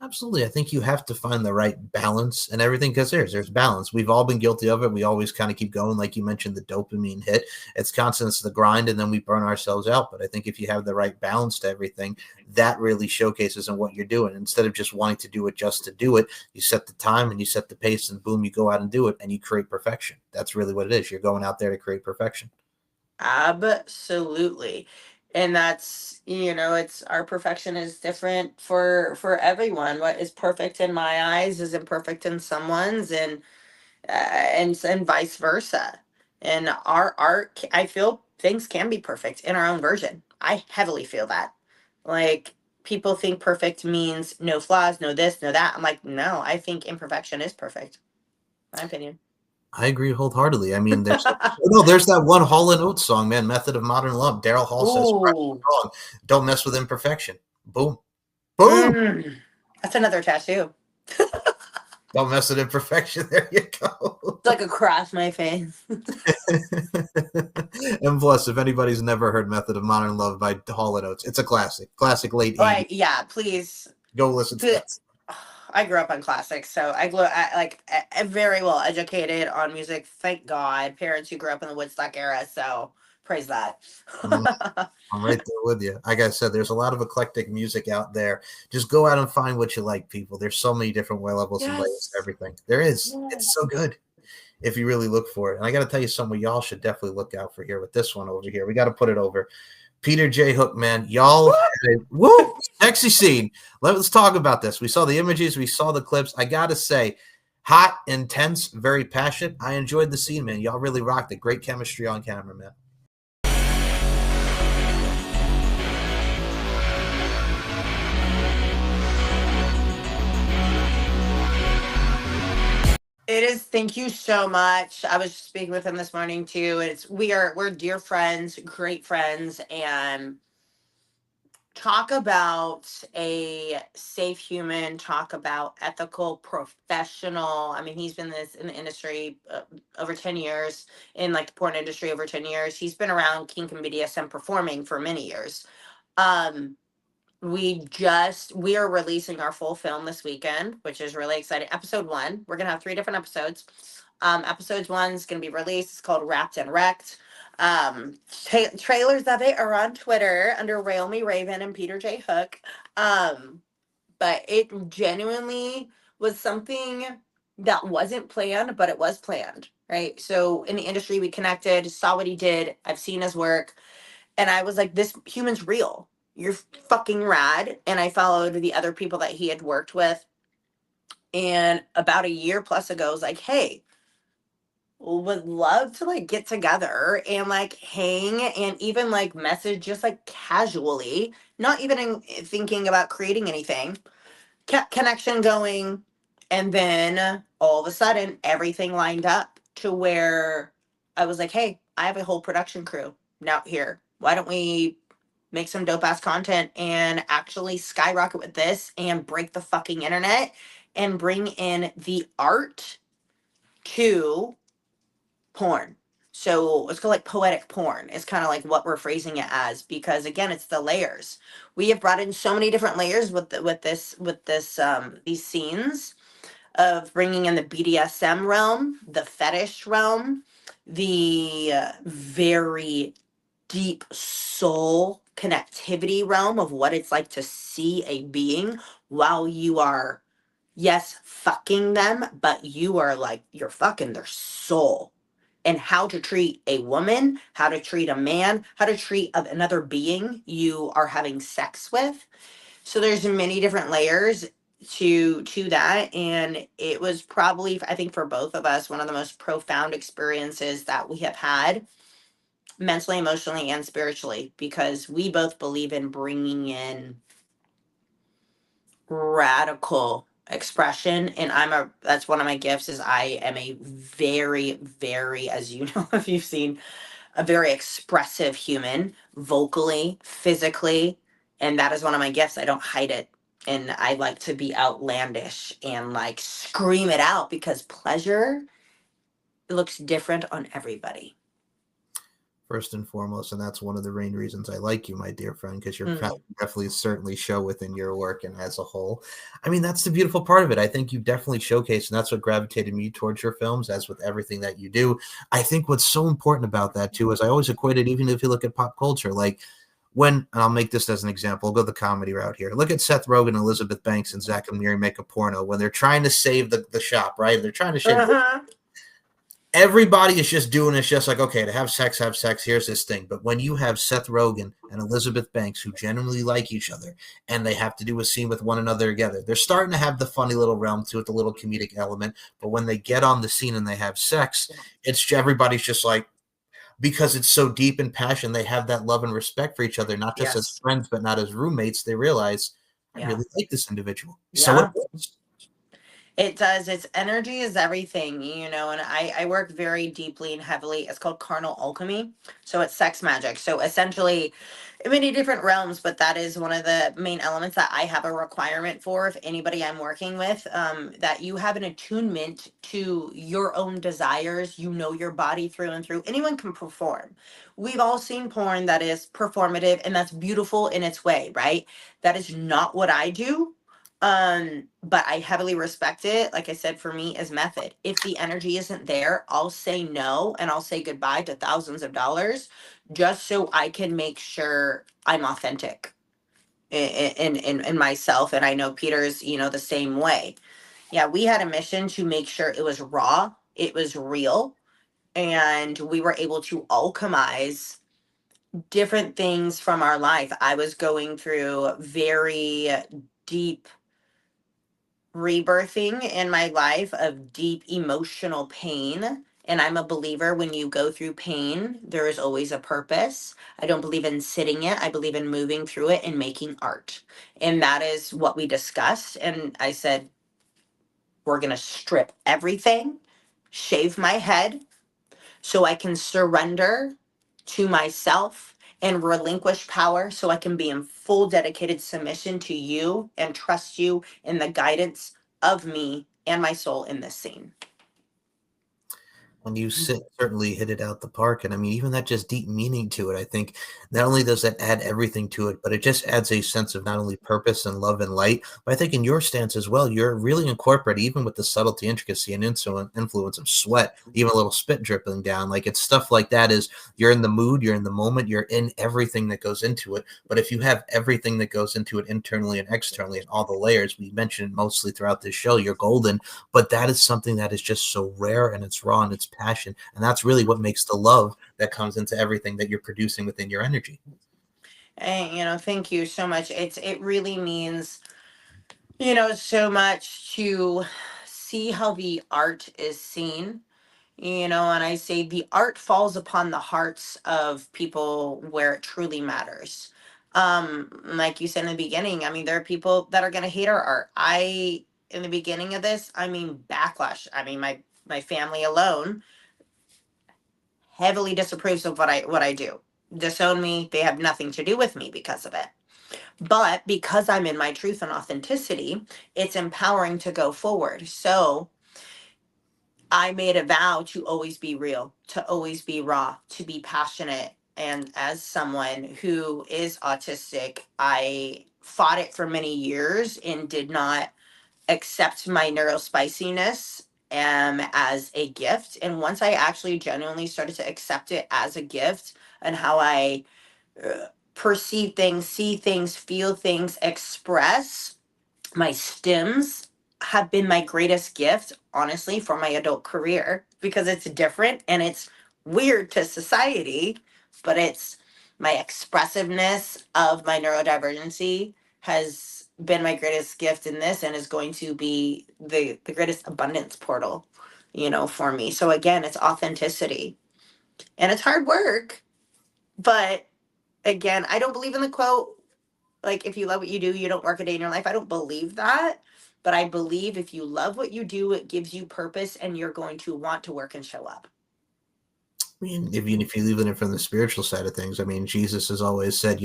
absolutely. I think you have to find the right balance and everything because there's balance. We've all been guilty of it. We always kind of keep going, like you mentioned, the dopamine hit. It's constant, it's the grind, and then we burn ourselves out. But I think if you have the right balance to everything, that really showcases in what you're doing. Instead of just wanting to do it just to do it, you set the time and you set the pace, and boom, you go out and do it, and you create perfection. That's really what it is. You're going out there to create perfection. Absolutely. And that's, it's our perfection is different for everyone. What is perfect in my eyes is imperfect in someone's, and vice versa. And our art, I feel things can be perfect in our own version. I heavily feel that. Like people think perfect means no flaws, no this, no that. I'm like, no, I think imperfection is perfect. My opinion. I agree wholeheartedly. I mean, there's that one Hall and Oates song, man, "Method of Modern Love." Daryl Hall says, Ooh. "Wrong, don't mess with imperfection." Boom, boom. Mm. That's another tattoo. Don't mess with imperfection. There you go. It's like across my face. And plus, if anybody's never heard "Method of Modern Love" by Hall and Oates, it's a classic late '80s. Like, yeah, please. Go listen to that. I grew up on classics, so I very well educated on music. Thank God, parents who grew up in the Woodstock era. So praise that. Mm, I'm right there with you. Like I said, there's a lot of eclectic music out there. Just go out and find what you like, people. There's so many different levels and layers to Yes. everything. There is. It's so Yes. good if you really look for it. And I got to tell you something y'all should definitely look out for here with this one over here. We got to put it over. Peter J. Hook, man, y'all had a woo sexy scene. Let's talk about this. We saw the images, we saw the clips. I gotta say, hot, intense, very passionate. I enjoyed the scene, man. Y'all really rocked it. Great chemistry on camera, man. It is. Thank you so much. I was speaking with him this morning too. We're dear friends, great friends, and talk about a safe human, talk about ethical professional. I mean, he's been this in the industry over 10 years, in like the porn industry over 10 years. He's been around kink and BDSM performing for many years. um we are releasing our full film this weekend, which is really exciting. Episode one, we're gonna have three different episodes. Episodes one's gonna be released. It's called Wrapped and Wrecked. Trailers of it are on Twitter under Rail Me Raven and Peter J. Hook. Um, but it genuinely was something that wasn't planned, but it was planned, right? So in the industry, we connected, saw what he did. I've seen his work, and I was like, this human's real. You're fucking rad. And I followed the other people that he had worked with. And about a year plus ago, I was like, hey, would love to like get together and like hang and even like message just like casually, not even thinking about creating anything, kept connection going. And then all of a sudden everything lined up to where I was like, hey, I have a whole production crew now here. Why don't we make some dope ass content and actually skyrocket with this and break the fucking internet and bring in the art to porn. So it's called like poetic porn. It's kind of like what we're phrasing it as, because again, it's the layers. We have brought in so many different layers with this these scenes of bringing in the BDSM realm, the fetish realm, the very deep soul connectivity realm of what it's like to see a being while you are, yes, fucking them, but you are like, you're fucking their soul. And how to treat a woman, how to treat a man, how to treat another being you are having sex with. So there's many different layers to that, and it was probably, I think, for both of us, one of the most profound experiences that we have had mentally, emotionally, and spiritually, because we both believe in bringing in radical expression. And that's one of my gifts, is I am a very, very, as you know, if you've seen, a very expressive human, vocally, physically. And that is one of my gifts. I don't hide it. And I like to be outlandish and like scream it out, because pleasure looks different on everybody. First and foremost, and that's one of the main reasons I like you, my dear friend, because you're Mm. definitely certainly show within your work and as a whole. I mean, that's the beautiful part of it. I think you definitely showcase, and that's what gravitated me towards your films, as with everything that you do. I think what's so important about that too is I always equate it, even if you look at pop culture, like when, and I'll make this as an example, I'll go the comedy route here. Look at Seth Rogen, Elizabeth Banks, and Zach and Miri make a porno when they're trying to save the shop, right? They're trying to save Uh-huh. everybody is just doing it's just like, okay, to have sex, here's this thing. But when you have Seth Rogen and Elizabeth Banks who genuinely like each other and they have to do a scene with one another together, they're starting to have the funny little realm to it, the little comedic element. But when they get on the scene and they have sex, it's everybody's just like, because it's so deep in passion, they have that love and respect for each other, not just as Yes. friends, but not as roommates. They realize, I Yeah. really like this individual. So it Yeah. works. It does. Its energy is everything, and I work very deeply and heavily. It's called carnal alchemy. So it's sex magic. So essentially, in many different realms, but that is one of the main elements that I have a requirement for. If anybody I'm working with, that you have an attunement to your own desires, your body through and through. Anyone can perform. We've all seen porn that is performative, and that's beautiful in its way, right? That is not what I do. But I heavily respect it. Like I said, for me, is method. If the energy isn't there, I'll say no and I'll say goodbye to thousands of dollars, just so I can make sure I'm authentic in myself. And I know Peter's, the same way. Yeah, we had a mission to make sure it was raw, it was real, and we were able to alchemize different things from our life. I was going through very deep rebirthing in my life of deep emotional pain. And I'm a believer, when you go through pain, there is always a purpose. I don't believe in sitting it. I believe in moving through it and making art. And that is what we discussed. And I said, we're going to strip everything, shave my head, so I can surrender to myself and relinquish power, so I can be in full dedicated submission to you and trust you in the guidance of me and my soul in this scene. When you certainly hit it out the park. And I mean, even that just deep meaning to it, I think not only does that add everything to it, but it just adds a sense of not only purpose and love and light, but I think in your stance as well, you're really incorporating, even with the subtlety, intricacy, and influence of sweat, even a little spit dripping down. Like it's stuff like that is you're in the mood, you're in the moment, you're in everything that goes into it. But if you have everything that goes into it internally and externally and all the layers, we mentioned mostly throughout this show, you're golden. But that is something that is just so rare and it's raw and it's passion. And that's really what makes the love that comes into everything that you're producing within your energy. And thank you so much. It really means, so much to see how the art is seen. And I say the art falls upon the hearts of people where it truly matters. Like you said in the beginning, I mean, there are people that are going to hate our art. In the beginning of this, I mean, backlash. I mean, my family alone heavily disapproves of what I do. Disown me. They have nothing to do with me because of it. But because I'm in my truth and authenticity, it's empowering to go forward. So I made a vow to always be real, to always be raw, to be passionate. And as someone who is autistic, I fought it for many years and did not accept my neurospiciness as a gift. And once I actually genuinely started to accept it as a gift and how I perceive things, see things, feel things, express, my stems have been my greatest gift, honestly, for my adult career because it's different and it's weird to society, but it's my expressiveness of my neurodivergency has been my greatest gift in this and is going to be the greatest abundance portal, for me. So again, it's authenticity and it's hard work, but again, I don't believe in the quote like if you love what you do, you don't work a day in your life. I don't believe that. But I believe if you love what you do, it gives you purpose and you're going to want to work and show up. I mean, if you leave it from the spiritual side of things, I mean, Jesus has always said,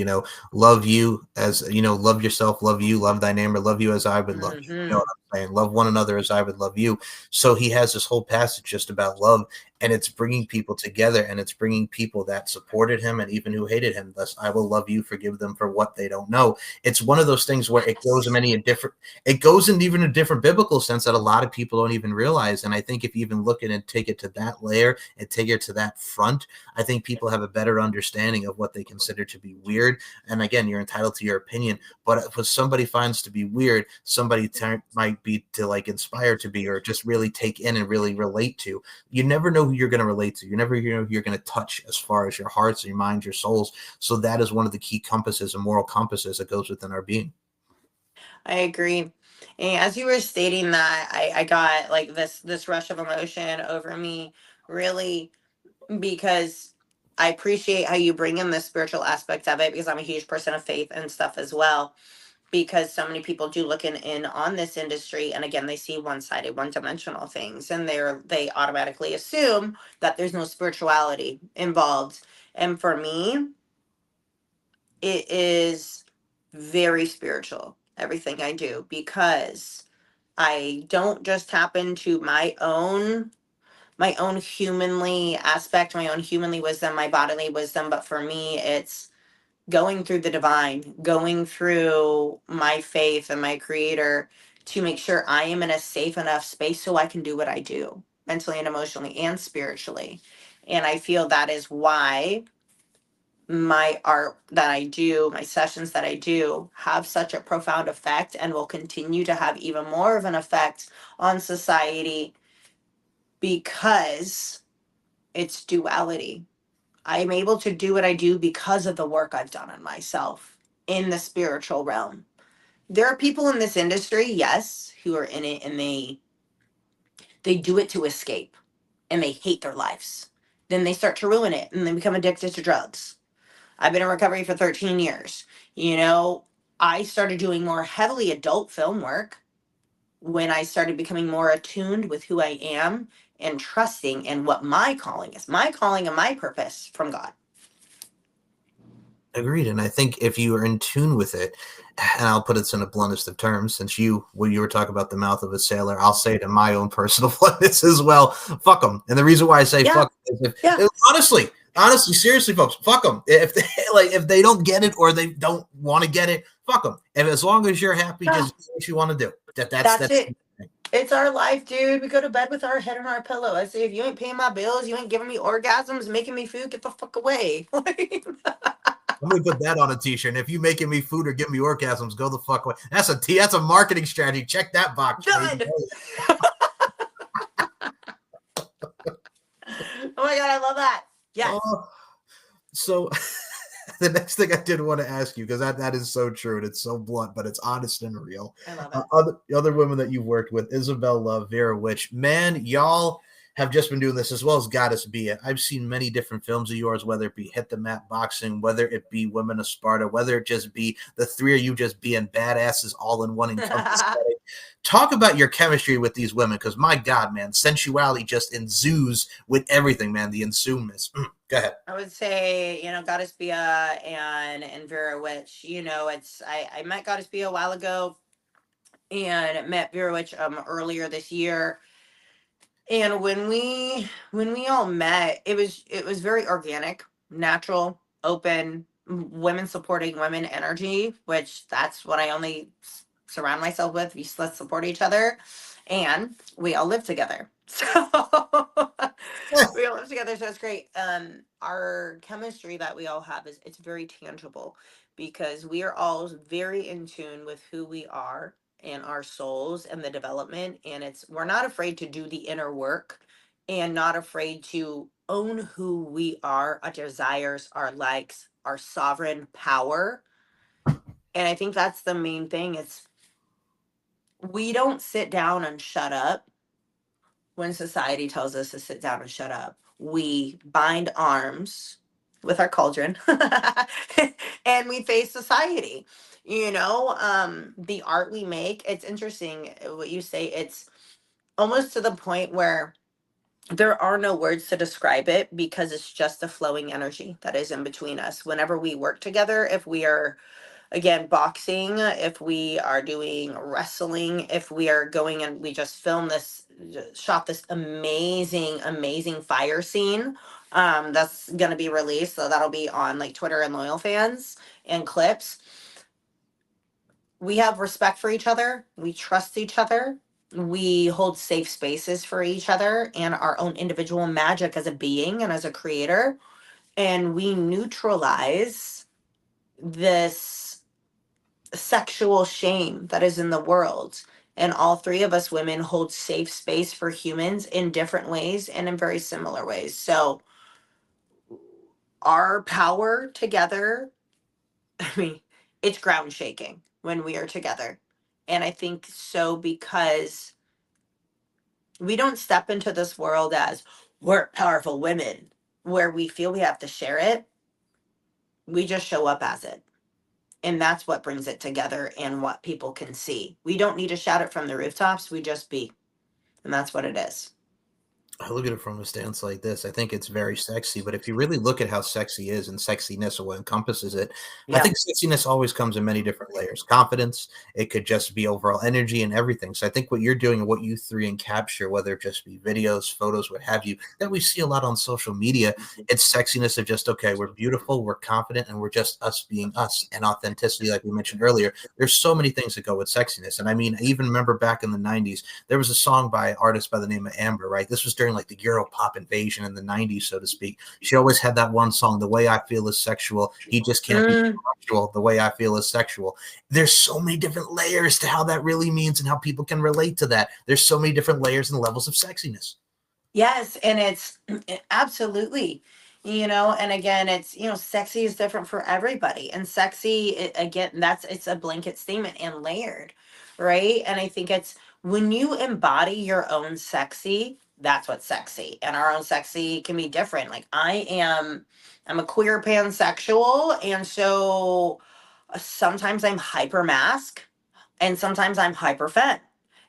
love you as, love yourself, love you, love thy neighbor, love you as I would love you. You know Mm-hmm. what I'm saying? Love one another as I would love you. So he has this whole passage just about love, and it's bringing people together, and it's bringing people that supported him and even who hated him. Thus, I will love you, forgive them for what they don't know. It's one of those things where Yes. it goes in even a different biblical sense that a lot of people don't even realize. And I think if you even look at it and take it to that layer and take it to that front, I think people have a better understanding of what they consider to be weird. And again, you're entitled to your opinion, but if somebody finds to be weird, somebody might be to like inspire to be, or just really take in and really relate to. You never know who you're going to relate to. You never know who you're going to touch as far as your hearts, your minds, your souls. So that is one of the key compasses and moral compasses that goes within our being. I agree. And as you were stating that, I got like this rush of emotion over me, really, because I appreciate how you bring in the spiritual aspect of it because I'm a huge person of faith and stuff as well. Because so many people do look in on this industry and again they see one-sided one-dimensional things and they automatically assume that there's no spirituality involved, and for me it is very spiritual everything I do because I don't just tap into my own humanly aspect, my own humanly wisdom, my bodily wisdom, but for me it's going through the divine, going through my faith and my creator to make sure I am in a safe enough space so I can do what I do mentally and emotionally and spiritually. And I feel that is why my art that I do, my sessions that I do have such a profound effect and will continue to have even more of an effect on society because it's duality. I'm able to do what I do because of the work I've done on myself in the spiritual realm. There are people in this industry, yes, who are in it and they do it to escape and they hate their lives. Then they start to ruin it and they become addicted to drugs. I've been in recovery for 13 years. You know, I started doing more heavily adult film work when I started becoming more attuned with who I am and trusting in what my calling is, my calling and my purpose from God. Agreed. And I think if you are in tune with it, and I'll put it in the bluntest of terms, since when you were talking about the mouth of a sailor, I'll say it in my own personal bluntness as well. Fuck them. And the reason why I say Yeah, fuck is yeah. honestly, seriously, folks, fuck them. If they if they don't get it or they don't want to get it, fuck them. And as long as you're happy, Yeah. just do what you want to do. That's That's it. It's our life, dude. We go to bed with our head on our pillow. I say, if you ain't paying my bills, you ain't giving me orgasms, making me food, get the fuck away. I'm gonna put that on a t-shirt. And if you making me food or give me orgasms, go the fuck away. That's a marketing strategy. Check that box, baby. Done. Oh my god, I love that. Yes. Oh, so the next thing I did want to ask you, because that is so true and it's so blunt, but it's honest and real. I love it. Other women that you've worked with, Isabel Love, Vera Witch, man, y'all have just been doing this, as well as Goddess Bia. I've seen many different films of yours, whether it be Hit the Mat Boxing, whether it be Women of Sparta, whether it just be the three of you just being badasses all in one encompass setting. Talk about your chemistry with these women, because my God, man, sensuality just ensues with everything, man. The ensuements. Go ahead. I would say, Goddess Bia and Vera Witch. It's I met Goddess Bia a while ago and met Vera Witch earlier this year. And when we all met, it was very organic, natural, open, women supporting women energy, which that's what I only surround myself with. Let's support each other, and we all live together. So we all live together, so it's great. Our chemistry that we all have it's very tangible because we are all very in tune with who we are and our souls and the development, and we're not afraid to do the inner work and not afraid to own who we are, our desires, our likes, our sovereign power. And I think that's the main thing. It's we don't sit down and shut up when society tells us to sit down and shut up. We bind arms with our cauldron and we face society. The art we make, it's interesting what you say. It's almost to the point where there are no words to describe it because it's just a flowing energy that is in between us. Whenever we work together, if we are again boxing, if we are doing wrestling, if we are going and we just shot this amazing fire scene that's going to be released, so that'll be on like Twitter and Loyal Fans and clips. We have respect for each other, we trust each other, we hold safe spaces for each other and our own individual magic as a being and as a creator, and we neutralize this sexual shame that is in the world. And all three of us women hold safe space for humans in different ways and in very similar ways. So our power together, I mean, it's ground shaking when we are together. And I think so because we don't step into this world as we're powerful women where we feel we have to share it. We just show up as it. And that's what brings it together and what people can see. We don't need to shout it from the rooftops. We just be. And that's what it is. I look at it from a stance like this. I think it's very sexy, but if you really look at how sexy is and sexiness or what encompasses it, I Yeah. think sexiness always comes in many different layers. Confidence, it could just be overall energy and everything. So I think what you're doing and what you three and capture, whether it just be videos, photos, what have you, that we see a lot on social media, it's sexiness of just, okay, we're beautiful, we're confident, and we're just us being us. And authenticity, like we mentioned earlier, there's so many things that go with sexiness. And I mean, I even remember back in the 90s, there was a song by an artist by the name of Amber, right? This was during like the Euro pop invasion in the 90s, so to speak. She always had that one song, The Way I Feel Is Sexual. He just can't be Mm, sexual. The Way I Feel Is Sexual. There's so many different layers to how that really means and how people can relate to that. There's so many different layers and levels of sexiness. yes. And it's absolutely, and again, it's, sexy is different for everybody. And sexy, again, it's a blanket statement and layered, right? And I think it's when you embody your own sexy, that's what's sexy. And our own sexy can be different. Like I'm a queer pansexual. And so sometimes I'm hyper mask and sometimes I'm hyper femme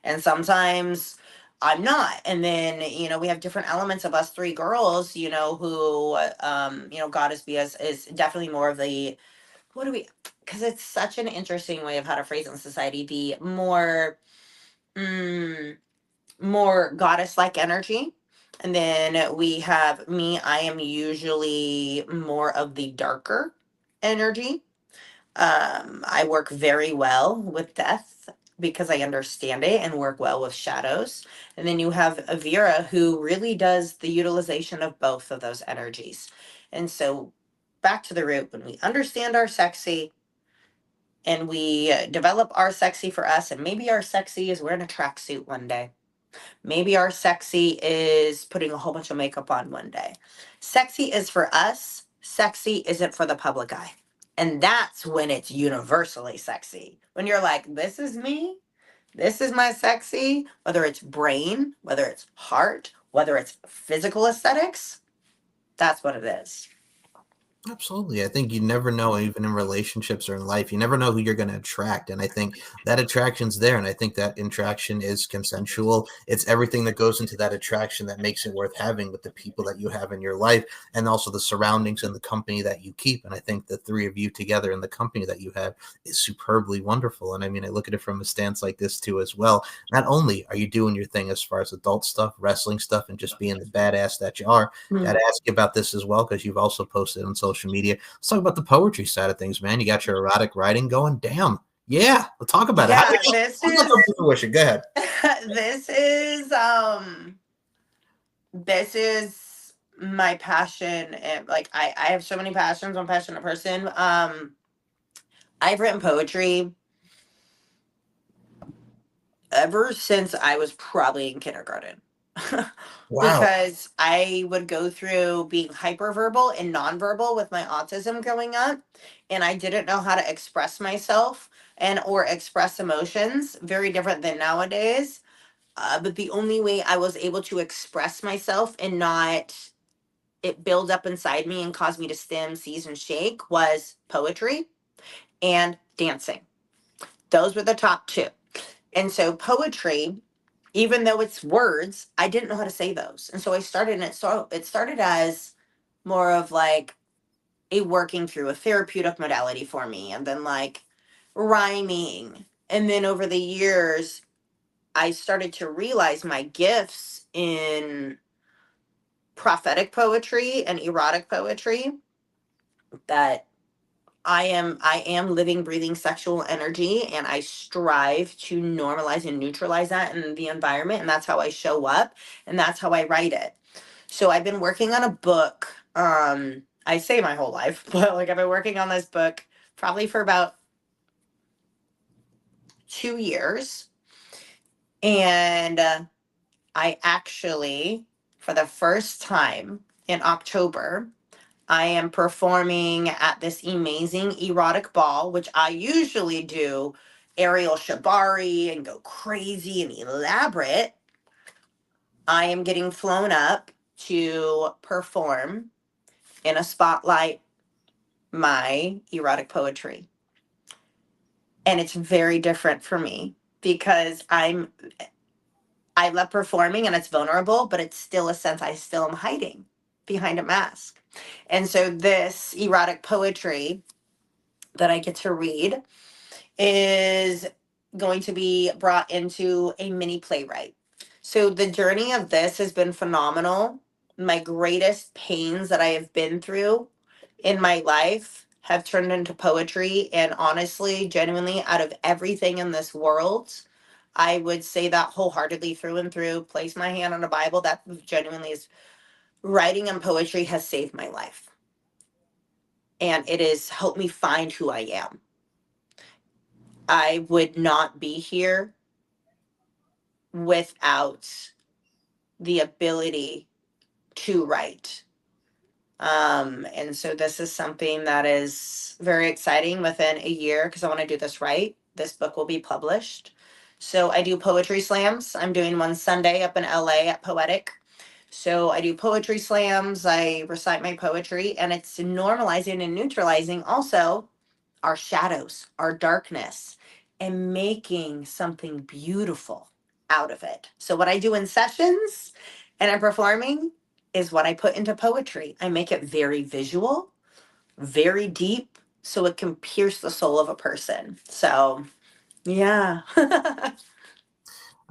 and sometimes I'm not. And then, we have different elements of us three girls, who, Goddess B is definitely more of the, what do we, because it's such an interesting way of how to phrase it in society, the mm, more goddess like energy. And then we have me, I am usually more of the darker energy. I work very well with death because I understand it and work well with shadows. And then you have Avira who really does the utilization of both of those energies. And so back to the root, when we understand our sexy and we develop our sexy for us, and maybe our sexy is wearing a tracksuit one day. Maybe our sexy is putting a whole bunch of makeup on one day. Sexy is for us, sexy isn't for the public eye. And that's when it's universally sexy. When you're like, this is me, this is my sexy, whether it's brain, whether it's heart, whether it's physical aesthetics, that's what it is. Absolutely. I think you never know, even in relationships or in life, you never know who you're going to attract. And I think that attraction's there. And I think that attraction is consensual. It's everything that goes into that attraction that makes it worth having with the people that you have in your life, and also the surroundings and the company that you keep. And I think the three of you together and the company that you have is superbly wonderful. And I mean, I look at it from a stance like this too, as well. Not only are you doing your thing as far as adult stuff, wrestling stuff, and just being the badass that you are, got to ask you about this as well, because you've also posted on social media. Let's talk about the poetry side of things, man. You got your erotic writing going. Damn. Yeah, we'll talk about it. How Yeah, did it come to fruition? Go ahead. this is this is my passion. And like I have so many passions. I'm a passionate person. I've written poetry ever since I was probably in kindergarten. Wow. Because I would go through being hyperverbal and nonverbal with my autism growing up, and I didn't know how to express myself and or express emotions, very different than nowadays. But the only way I was able to express myself and not it build up inside me and cause me to stem, seize, and shake was poetry and dancing. Those were the top two. And so poetry, even though it's words, I didn't know how to say those. And so I started, and it started as more of like a working through a therapeutic modality for me, and then like rhyming. And then over the years, I started to realize my gifts in prophetic poetry and erotic poetry, that I am living, breathing sexual energy, and I strive to normalize and neutralize that in the environment, and that's how I show up, and that's how I write it. So I've been working on a book. I say my whole life, but like I've been working on this book probably for about 2 years, and I actually, for the first time in October, I am performing at this amazing erotic ball, which I usually do aerial shibari and go crazy and elaborate. I am getting flown up to perform in a spotlight my erotic poetry. And it's very different for me because I love performing and it's vulnerable, but it's still a sense I still am hiding behind a mask. And so this erotic poetry that I get to read is going to be brought into a mini playwright. So the journey of this has been phenomenal. My greatest pains that I have been through in my life have turned into poetry. And honestly, genuinely, out of everything in this world, I would say that wholeheartedly through and through, place my hand on a Bible, that genuinely is writing and poetry has saved my life. And it has helped me find who I am. I would not be here without the ability to write. And so this is something that is very exciting within a year because I want to do this right. This book will be published. So I do poetry slams. I'm doing one Sunday up in LA at Poetic. So I do poetry slams, I recite my poetry, and it's normalizing and neutralizing also our shadows, our darkness, and making something beautiful out of it. So, what I do in sessions and I'm performing is what I put into poetry. I make it very visual, very deep, so it can pierce the soul of a person. So, yeah.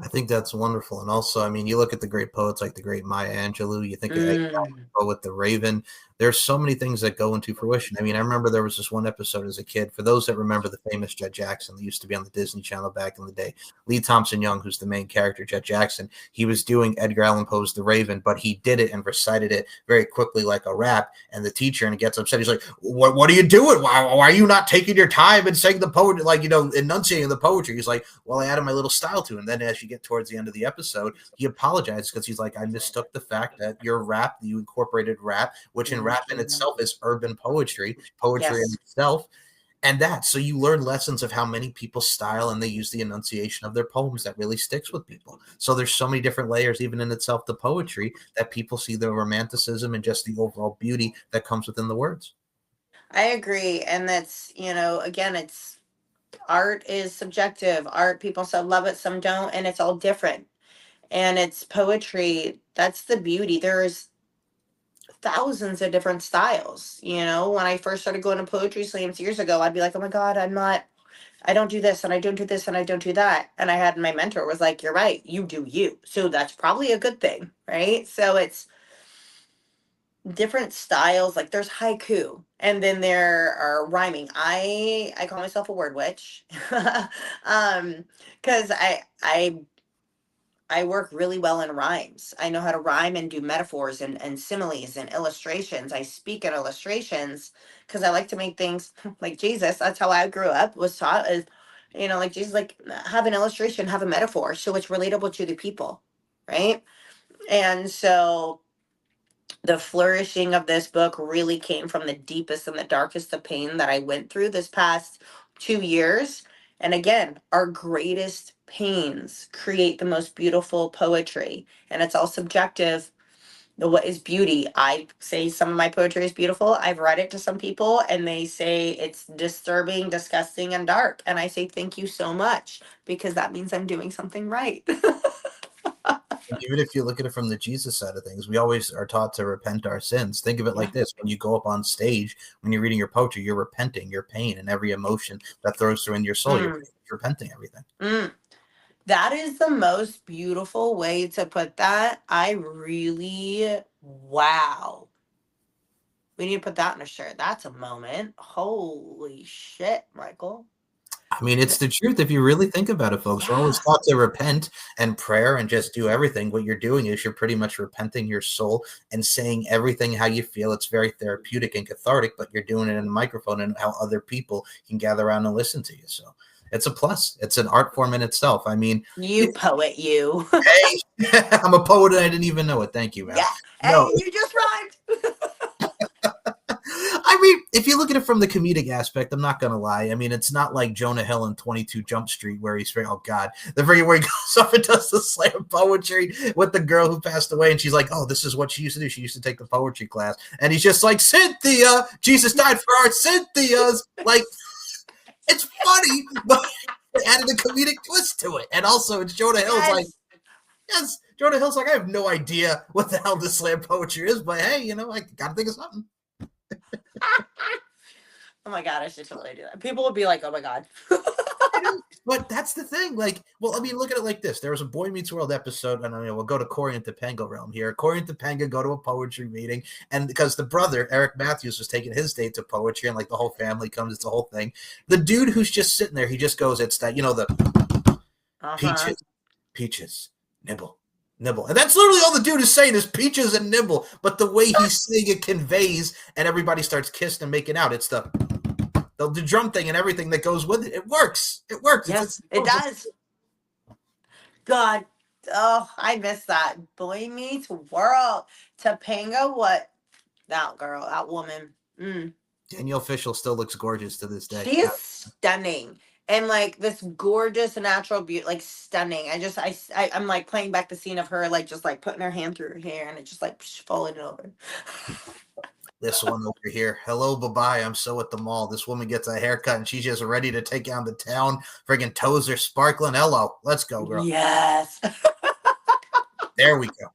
I think that's wonderful. And also, I mean, you look at the great poets like the great Maya Angelou, you think of Edgar Mm, Allan Poe with The Raven. There's so many things that go into fruition. I mean, I remember there was this one episode as a kid. For those that remember the famous Jet Jackson that used to be on the Disney Channel back in the day, Lee Thompson Young, who's the main character, Jet Jackson, he was doing Edgar Allan Poe's The Raven, but he did it and recited it very quickly like a rap. And the teacher, and he gets upset. He's like, what are you doing? Why are you not taking your time and saying the poetry, like, enunciating the poetry? He's like, well, I added my little style to it. And then as you get towards the end of the episode, he apologized because he's like, I mistook the fact that your rap, you incorporated rap, which in rap in itself is urban poetry in yes. itself. And that, so you learn lessons of how many people style and they use the enunciation of their poems that really sticks with people. So there's so many different layers, even in itself, the poetry, that people see the romanticism and just the overall beauty that comes within the words. I agree. And that's, again, it's art is subjective. Art, people some love it, some don't, and it's all different. And it's poetry. That's the beauty. There's thousands of different styles. When I first started going to poetry slams years ago, I'd be like, oh my God, I don't do this and I don't do this and I don't do that. And I had my mentor was like, you're right, you do you. So that's probably a good thing, right? So it's different styles. Like there's haiku and then there are rhyming. I call myself a word witch. Because I work really well in rhymes. I know how to rhyme and do metaphors and similes and illustrations. I speak in illustrations because I like to make things like Jesus. That's how I grew up, was taught as, like Jesus, like have an illustration, have a metaphor. So it's relatable to the people. Right. And so the flourishing of this book really came from the deepest and the darkest of pain that I went through this past 2 years. And again, our greatest pains create the most beautiful poetry. And it's all subjective. What is beauty? I say some of my poetry is beautiful. I've read it to some people and they say it's disturbing, disgusting, and dark. And I say, thank you so much, because that means I'm doing something right. And even if you look at it from the Jesus side of things, we always are taught to repent our sins. Think of it Yeah. like this: when you go up on stage, when you're reading your poetry, you're repenting your pain and every emotion that throws through in your soul. You're Mm, repenting everything. mm. That is the most beautiful way to put that. I really, wow. We need to put that in a shirt. That's a moment. Holy shit, Michael. I mean, it's the truth if you really think about it, folks. We're always Yeah. taught to repent and prayer and just do everything. What you're doing is you're pretty much repenting your soul and saying everything how you feel. It's very therapeutic and cathartic, but you're doing it in a microphone and how other people can gather around and listen to you. So it's a plus. It's an art form in itself. I mean, You poet, you. hey, I'm a poet and I didn't even know it. Thank you, man. Yeah. No, Hey, you just rhymed. I mean, if you look at it from the comedic aspect, I'm not gonna lie. I mean, it's not like Jonah Hill in 22 Jump Street where he's oh god, the very where he goes up and does the slam poetry with the girl who passed away, and she's like, "Oh, this is what she used to do. She used to take the poetry class," and he's just like, "Cynthia, Jesus died for our Cynthias." Like, it's funny, but they added a comedic twist to it, and also it's Jonah Hill's like, Yes. yes, Jonah Hill's like, I have no idea what the hell this slam poetry is, but hey, I gotta think of something. Oh my God, I should totally do that. People would be like, oh my God. I know, but that's the thing. Like, well, I mean, look at it like this. There was a Boy Meets World episode, and I mean, we'll go to Corey and Topanga realm here. Corey and Topanga go to a poetry meeting, and because the brother, Eric Matthews, was taking his date to poetry, and like the whole family comes, it's the whole thing. The dude who's just sitting there, he just goes, it's that, the Uh-huh. peaches, peaches, nibble, nibble. And that's literally all the dude is saying is peaches and nibble. But the way he's saying it conveys, and everybody starts kissing and making out. It's the drum thing and everything that goes with it. It works. It works. Yes, it does. God. Oh, I miss that. Boy Meets World. Topanga, what? That girl, that woman. Mm. Danielle Fishel still looks gorgeous to this day. She is stunning. And like this gorgeous natural beauty, like stunning. I'm like playing back the scene of her, like just like putting her hand through her hair and it just like falling over. This one over here. Hello, bye-bye. I'm so at the mall. This woman gets a haircut and she's just ready to take down the town. Friggin' toes are sparkling. Hello. Let's go, girl. Yes. There we go.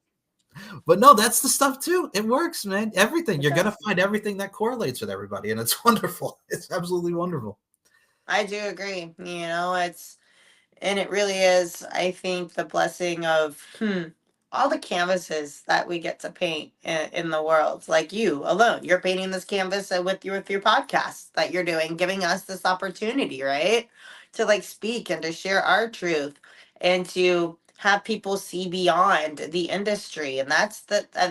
But no, that's the stuff too. It works, man. Everything. It You're gonna does. find everything that correlates with everybody, and it's wonderful. It's absolutely wonderful. I do agree. And it really is, I think, the blessing of all the canvases that we get to paint in the world. Like you alone, you're painting this canvas with your podcast that you're doing, giving us this opportunity, right, to like speak and to share our truth and to have people see beyond the industry. And I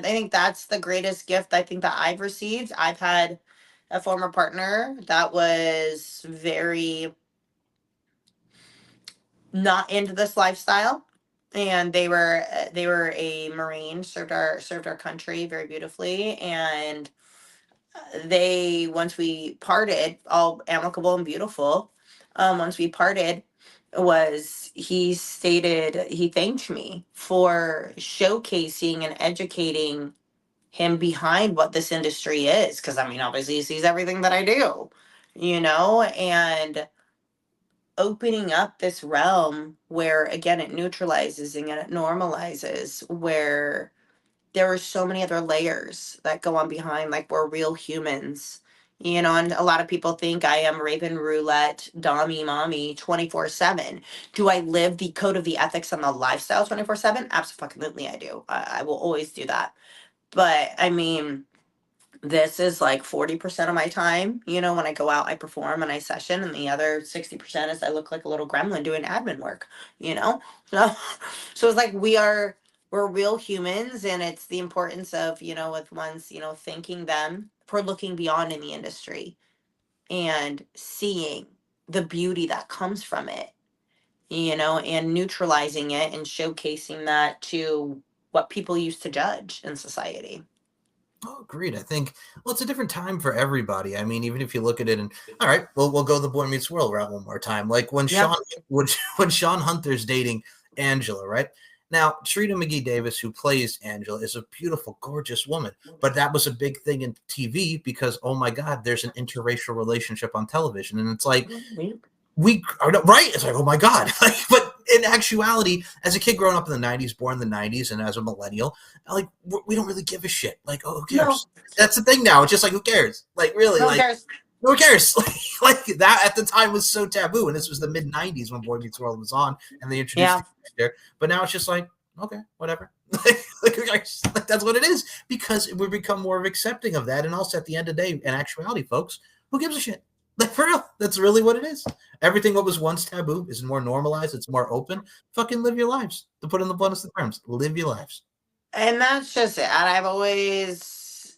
think that's the greatest gift I think that I've received. I've had a former partner that was very not into this lifestyle, and they were a marine, served our country very beautifully, and they, once we parted, all amicable and beautiful, once we parted, was he stated he thanked me for showcasing and educating him behind what this industry is, because I mean obviously he sees everything that I do, and opening up this realm where again it neutralizes and it normalizes, where there are so many other layers that go on behind, like we're real humans, and a lot of people think I am Raven Roulette, Dommy Mommy 24/7. Do I live the code of the ethics and the lifestyle 24/7? Absolutely I do. I will always do that. But I mean, this is like 40% of my time. When I go out, I perform and I session, and the other 60% is I look like a little gremlin doing admin work, you know? So, so it's like we're real humans, and it's the importance of, with one's, thanking them for looking beyond in the industry and seeing the beauty that comes from it, and neutralizing it and showcasing that to what people used to judge in society. Oh, agreed. I think, well, it's a different time for everybody. I mean, even if you look at it and all right, we'll go the Boy Meets World route one more time. Like when Yeah. when Sean Hunter's dating Angela, right? Now, Trina McGee Davis, who plays Angela, is a beautiful, gorgeous woman. But that was a big thing in TV because, oh my God, there's an interracial relationship on television. And it's like, we are right. It's like, oh my God. Like, but in actuality, as a kid growing up in the 90s, born in the 90s, and as a millennial, like, we don't really give a shit. Like, oh, who No, cares? That's the thing now. It's just like, who cares? Like, really, no one like, cares. who cares? Like that at the time was so taboo. And this was the mid 90s when Boy Meets World was on and they introduced Yeah. the character. But now it's just like, okay, whatever. Like, that's what it is because we become more accepting of that. And also at the end of the day, in actuality, folks, who gives a shit? Like for real, that's really what it is. Everything what was once taboo is more normalized. It's more open. Fucking live your lives. To put in the bluntest of terms, live your lives. And that's just it. And I've always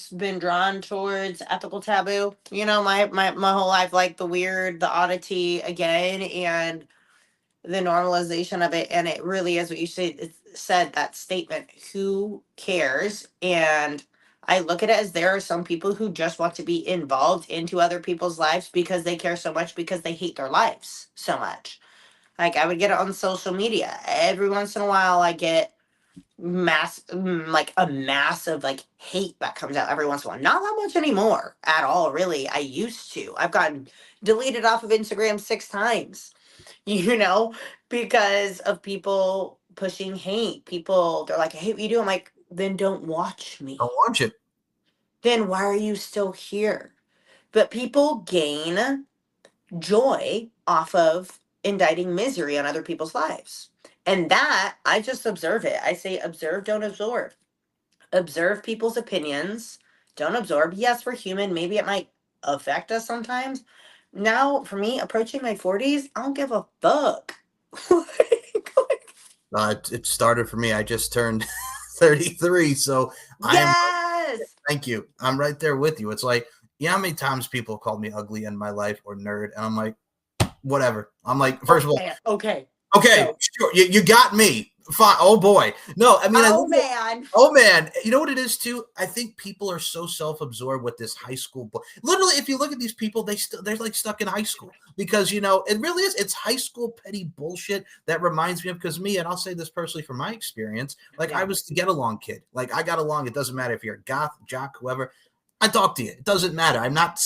been drawn towards ethical taboo. My whole life, like the weird, the oddity again, and the normalization of it. And it really is what you said, that statement, who cares? And I look at it as there are some people who just want to be involved into other people's lives because they care so much, because they hate their lives so much. Like I would get it on social media. Every once in a while I get like a massive like hate that comes out every once in a while. Not that much anymore at all, really. I used to. I've gotten deleted off of Instagram 6 times, you know, because of people pushing hate. People, they're like, I hate what you do. I'm like, then don't watch Don't me. watch it. Then why are you still here? But people gain joy off of indicting misery on other people's lives. And that, I just observe it. I say, observe, don't absorb. Observe people's opinions, don't absorb. Yes, we're human. Maybe it might affect us sometimes. Now, for me, approaching my 40s, I don't give a fuck. It started for me. I just turned 33, so I am. Yes. Thank you. I'm right there with you. It's like, how many times people called me ugly in my life or nerd, and I'm like, whatever. I'm like, first of all, Okay. Okay. okay, So, sure, you got me. Fine. Oh boy, no. I mean, I oh look at. man. Oh man, you know what it is too? I think people are so self-absorbed with this high school. Literally, if you look at these people, they're like stuck in high school because it really is. It's high school petty bullshit that reminds me of because me, and I'll say this personally from my experience. Like I Yeah. was the get along kid. Like I got along. It doesn't matter if you're a goth, jock, whoever. I talk to you. It doesn't matter. I'm not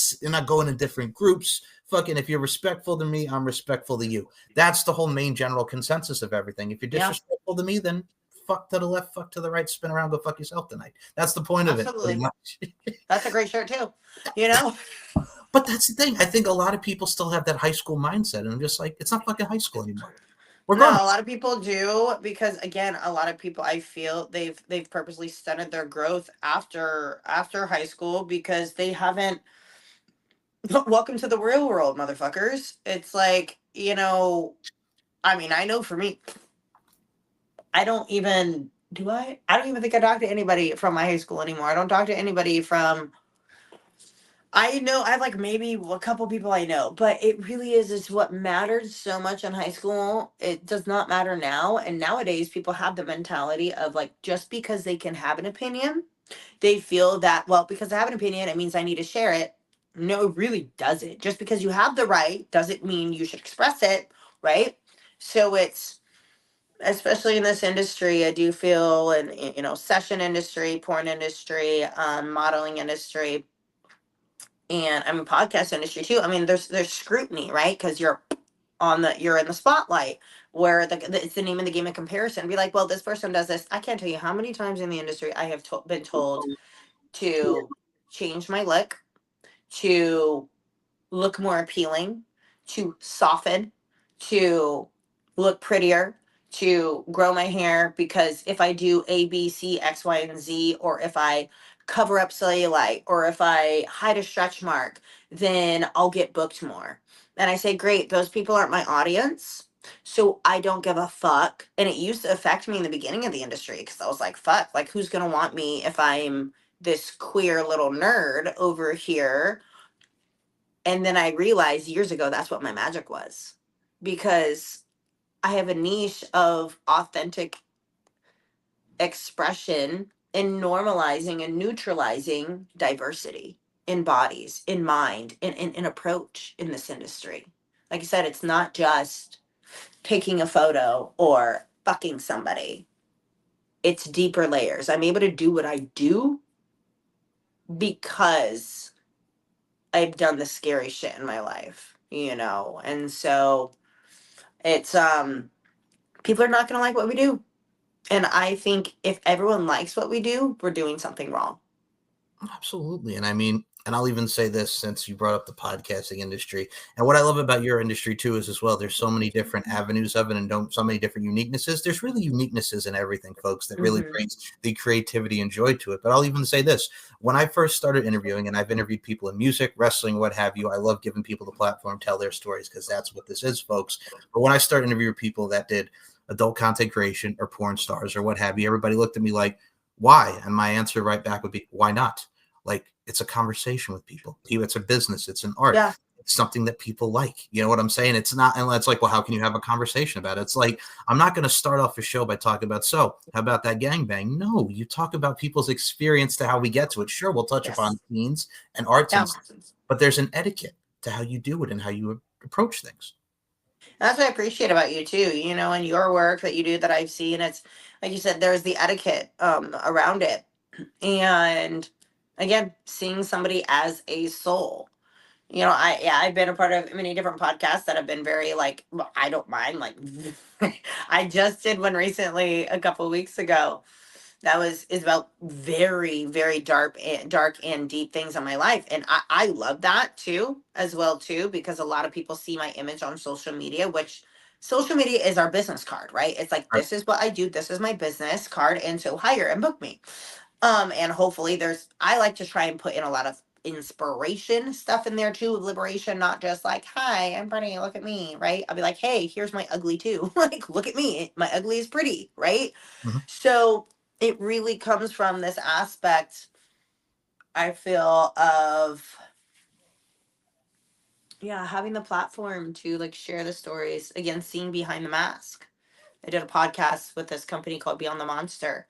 going in different groups. Fucking, if you're respectful to me, I'm respectful to you. That's the whole main general consensus of everything. If you're Yeah. disrespectful to me, then fuck to the left, fuck to the right, spin around, go fuck yourself tonight. That's the point of it, pretty Absolutely. much. That's a great shirt too. You know? But that's the thing. I think a lot of people still have that high school mindset, and I'm just like, it's not fucking high school anymore. We're No, grown a ups. lot of people do, because again, a lot of people, I feel they've purposely stunted their growth after high school because they haven't. Welcome to the real world, motherfuckers. It's like, I mean, I know for me, I don't even do I don't even think I talk to anybody from my high school anymore. I don't talk to anybody from. I know I have like maybe a couple people I know, but it really is, it's what mattered so much in high school. It does not matter now. And nowadays people have the mentality of like, just because they can have an opinion, They feel that, well, because I have an opinion, it means I need to share it. No, it really doesn't. Just because you have the right doesn't mean you should express it, right? So it's, especially in this industry, I do feel, and session industry, porn industry, modeling industry, and I mean podcast industry too. I mean, there's scrutiny, right? Because you're in the spotlight, where it's the name of the game of comparison. Be like, well, this person does this. I can't tell you how many times in the industry I have been told to change my look, to look more appealing, to soften, to look prettier, to grow my hair, because if I do A, B, C, X, Y, and Z, or if I cover up cellulite, or if I hide a stretch mark, then I'll get booked more. And I say, great, those people aren't my audience. So I don't give a fuck. And it used to affect me in the beginning of the industry because I was like, fuck, like who's going to want me if I'm this queer little nerd over here? And then I realized years ago that's what my magic was, because I have a niche of authentic expression in normalizing and neutralizing diversity in bodies, in mind, in approach in this industry. Like I said, it's not just taking a photo or fucking somebody, it's deeper layers. I'm able to do what I do because I've done the scary shit in my life, and so it's people are not going to like what we do, and I think if everyone likes what we do, we're doing something wrong. Absolutely. And I mean, and I'll even say this since you brought up the podcasting industry. And what I love about your industry too is as well, there's so many different avenues of it and so many different uniquenesses. There's really uniquenesses in everything, folks, that really Mm-hmm. brings the creativity and joy to it. But I'll even say this. When I first started interviewing, and I've interviewed people in music, wrestling, what have you, I love giving people the platform, tell their stories, because that's what this is, folks. But when I started interviewing people that did adult content creation or porn stars or what have you, everybody looked at me like, why? And my answer right back would be, why not? Like, it's a conversation with people. It's a business. It's an art. Yeah. It's something that people like. You know what I'm saying? It's not, and it's like, well, how can you have a conversation about it? It's like, I'm not going to start off a show by talking about, so how about that gangbang? No, you talk about people's experience to how we get to it. Sure, we'll touch Yes. upon scenes and arts Yeah. and stuff, but there's an etiquette to how you do it and how you approach things. That's what I appreciate about you too, and your work that you do that I've seen. It's like you said, there's the etiquette around it. And again, seeing somebody as a soul. I've been a part of many different podcasts that have been very like, well, I don't mind, like I just did one recently a couple of weeks ago that is about very, very dark and deep things in my life, and I love that too, as well too, because a lot of people see my image on social media, which social media is our business card, right? It's like, Right. this is what I do, this is my business card, and so hire and book me. And hopefully I like to try and put in a lot of inspiration stuff in there too, of liberation, not just like, hi, I'm pretty, look at me, right? I'll be like, hey, here's my ugly too. Like, look at me. My ugly is pretty, right? Mhm. So it really comes from this aspect, I feel, of yeah, having the platform to like share the stories. Again, seeing behind the mask. I did a podcast with this company called Beyond the Monster,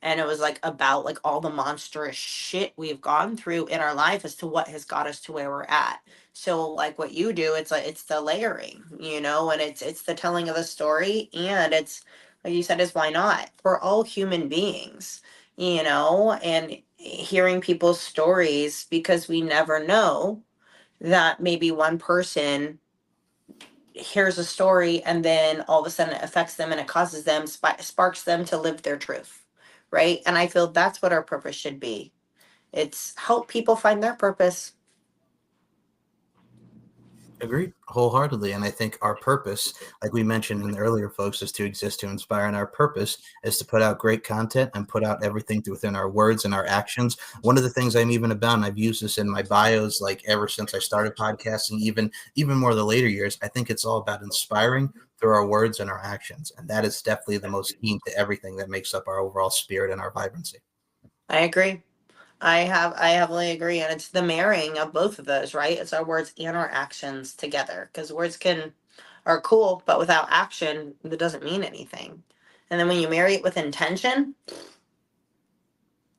and it was like about like all the monstrous shit we've gone through in our life as to what has got us to where we're at. So like what you do, it's like it's the layering, and it's the telling of the story, and it's like you said, is why not? We're all human beings, and hearing people's stories, because we never know that maybe one person hears a story and then all of a sudden it affects them and it causes them, sparks them to live their truth, right? And I feel that's what our purpose should be. It's help people find their purpose. Agreed wholeheartedly. And I think our purpose, like we mentioned in the earlier, folks, is to exist to inspire. And our purpose is to put out great content and put out everything within our words and our actions. One of the things I'm even about, and I've used this in my bios, like ever since I started podcasting, even more the later years, I think it's all about inspiring through our words and our actions. And that is definitely the most key to everything that makes up our overall spirit and our vibrancy. I agree. I heavily agree. And it's the marrying of both of those, right? It's our words and our actions together. Because words are cool, but without action, it doesn't mean anything. And then when you marry it with intention,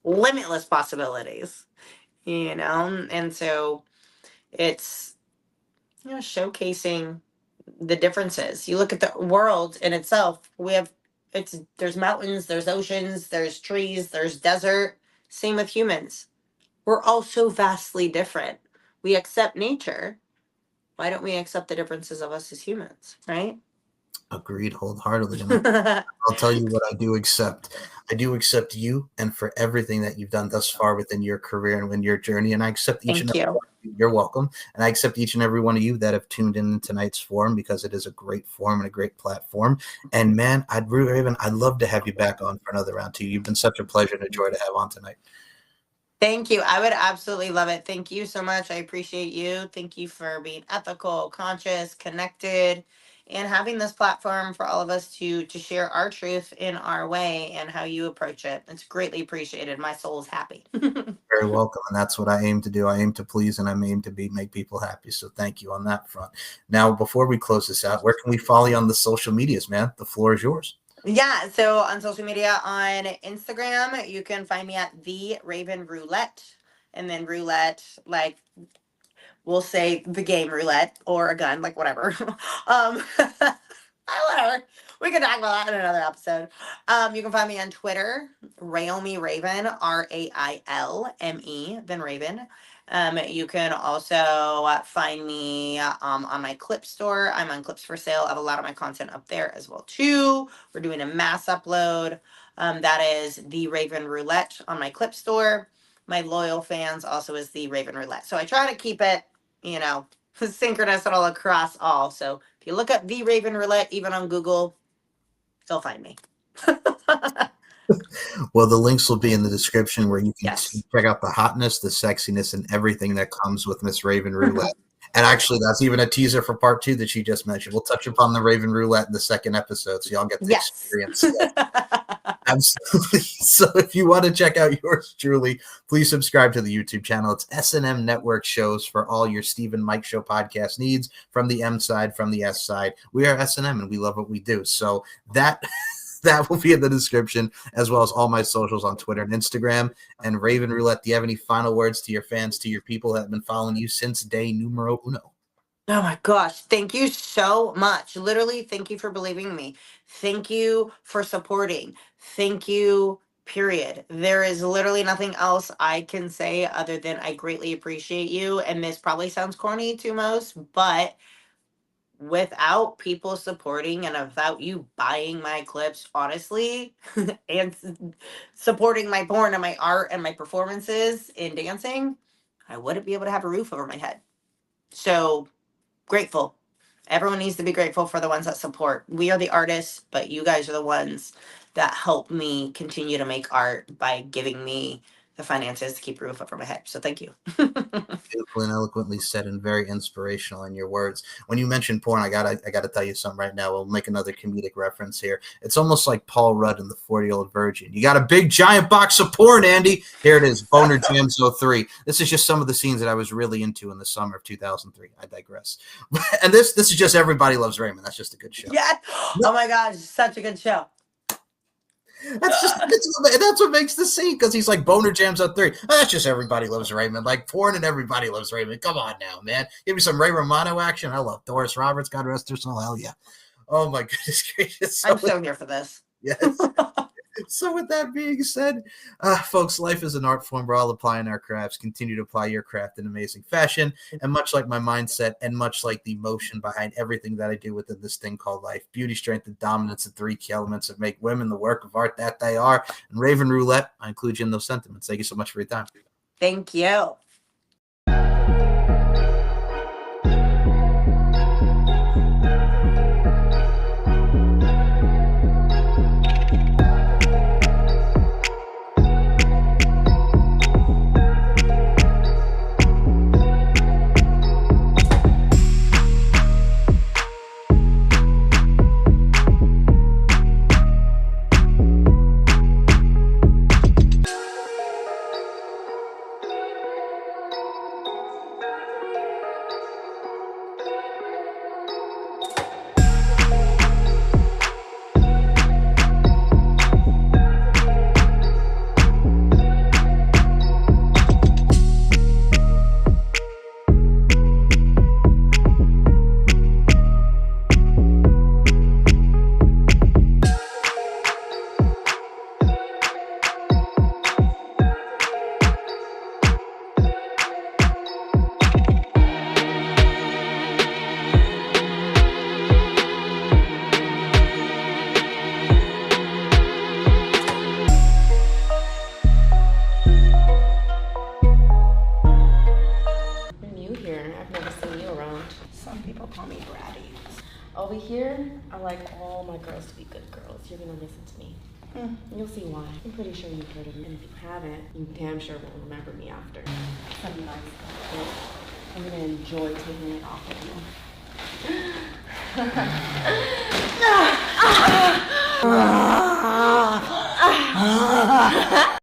limitless possibilities, and so it's, showcasing the differences. You look at the world in itself, there's mountains, there's oceans, there's trees, there's desert. Same with humans. We're all so vastly different. We accept nature. Why don't we accept the differences of us as humans, right? Agreed wholeheartedly. And I'll tell you what I do accept. I do accept you and for everything that you've done thus far within your career and in your journey. And I accept each and Thank every you. one of you. You're welcome. And I accept each and every one of you that have tuned in tonight's forum, because it is a great forum and a great platform. And man, I'd love to have you back on for another round too. You've been such a pleasure and a joy to have on tonight. Thank you. I would absolutely love it. Thank you so much. I appreciate you. Thank you for being ethical, conscious, connected, and having this platform for all of us to share our truth in our way and how you approach it. It's greatly appreciated. My soul is happy. Very welcome. And that's what I aim to do. I aim to please and I aim to make people happy. So thank you on that front. Now, before we close this out, where can we follow you on the social medias, man? The floor is yours. Yeah, so on social media, on Instagram, you can find me at the Raven Roulette, and then roulette, like we'll say the game roulette or a gun, like whatever. Whatever. We can talk about that in another episode. You can find me on Twitter, Railme Raven, Railme, then Raven. You can also find me on my Clip store. I'm on Clips for Sale. I have a lot of my content up there as well too. We're doing a mass upload. That is the Raven Roulette on my Clip store. My loyal fans also is the Raven Roulette. So I try to keep it, synchronous all across all. So if you look up the Raven Roulette, even on Google, you'll find me. Well, the links will be in the description where you can Yes. check out the hotness, the sexiness, and everything that comes with Miss Raven Roulette. And actually, that's even a teaser for part 2 that she just mentioned. We'll touch upon the Raven Roulette in the second episode, so y'all get to Yes. experience that. Absolutely. So if you want to check out yours truly, please subscribe to the YouTube channel. It's S&M Network shows for all your Steve and Mike Show podcast needs, from the M side, from the S side. We are S&M and we love what we do. So that will be in the description, as well as all my socials on Twitter and Instagram. And Raven Roulette, do you have any final words to your fans, to your people that have been following you since day numero uno? Oh my gosh. Thank you so much. Literally, thank you for believing in me. Thank you for supporting. Thank you, period. There is literally nothing else I can say other than I greatly appreciate you. And this probably sounds corny to most, but without people supporting and without you buying my clips, honestly, and supporting my porn and my art and my performances in dancing, I wouldn't be able to have a roof over my head. So grateful. Everyone needs to be grateful for the ones that support. We are the artists, but you guys are the ones that help me continue to make art by giving me the finances to keep a roof over my head. So thank you. Beautiful and eloquently said, and very inspirational in your words. When you mentioned porn, I gotta tell you something right now. We'll make another comedic reference here. It's almost like Paul Rudd in The 40-Year-Old Virgin. You got a big giant box of porn, Andy. Here it is, Boner Jams 03. This is just some of the scenes that I was really into in the summer of 2003. I digress. And this is just Everybody Loves Raymond. That's just a good show. Yeah. Oh my gosh, such a good show. That's what makes the scene, because he's like, Boner Jams up 3. That's just Everybody Loves Raymond. Like porn and Everybody Loves Raymond. Come on now, man. Give me some Ray Romano action. I love Doris Roberts. God rest her soul. Hell yeah. Oh my goodness gracious. I'm so here for this. Yes. So with that being said, folks, life is an art form. We're all applying our crafts. Continue to apply your craft in amazing fashion. And much like my mindset, and much like the emotion behind everything that I do within this thing called life, beauty, strength, and dominance, the 3 key elements that make women the work of art that they are. And Raven Roulette, I include you in those sentiments. Thank you so much for your time. Thank you. Some people call me bratty. Over here, I like all my girls to be good girls. You're gonna listen to me. You'll see why. I'm pretty sure you've heard of me. And if you haven't, you damn sure won't remember me after. Some nice stuff. I'm gonna enjoy taking it off of you.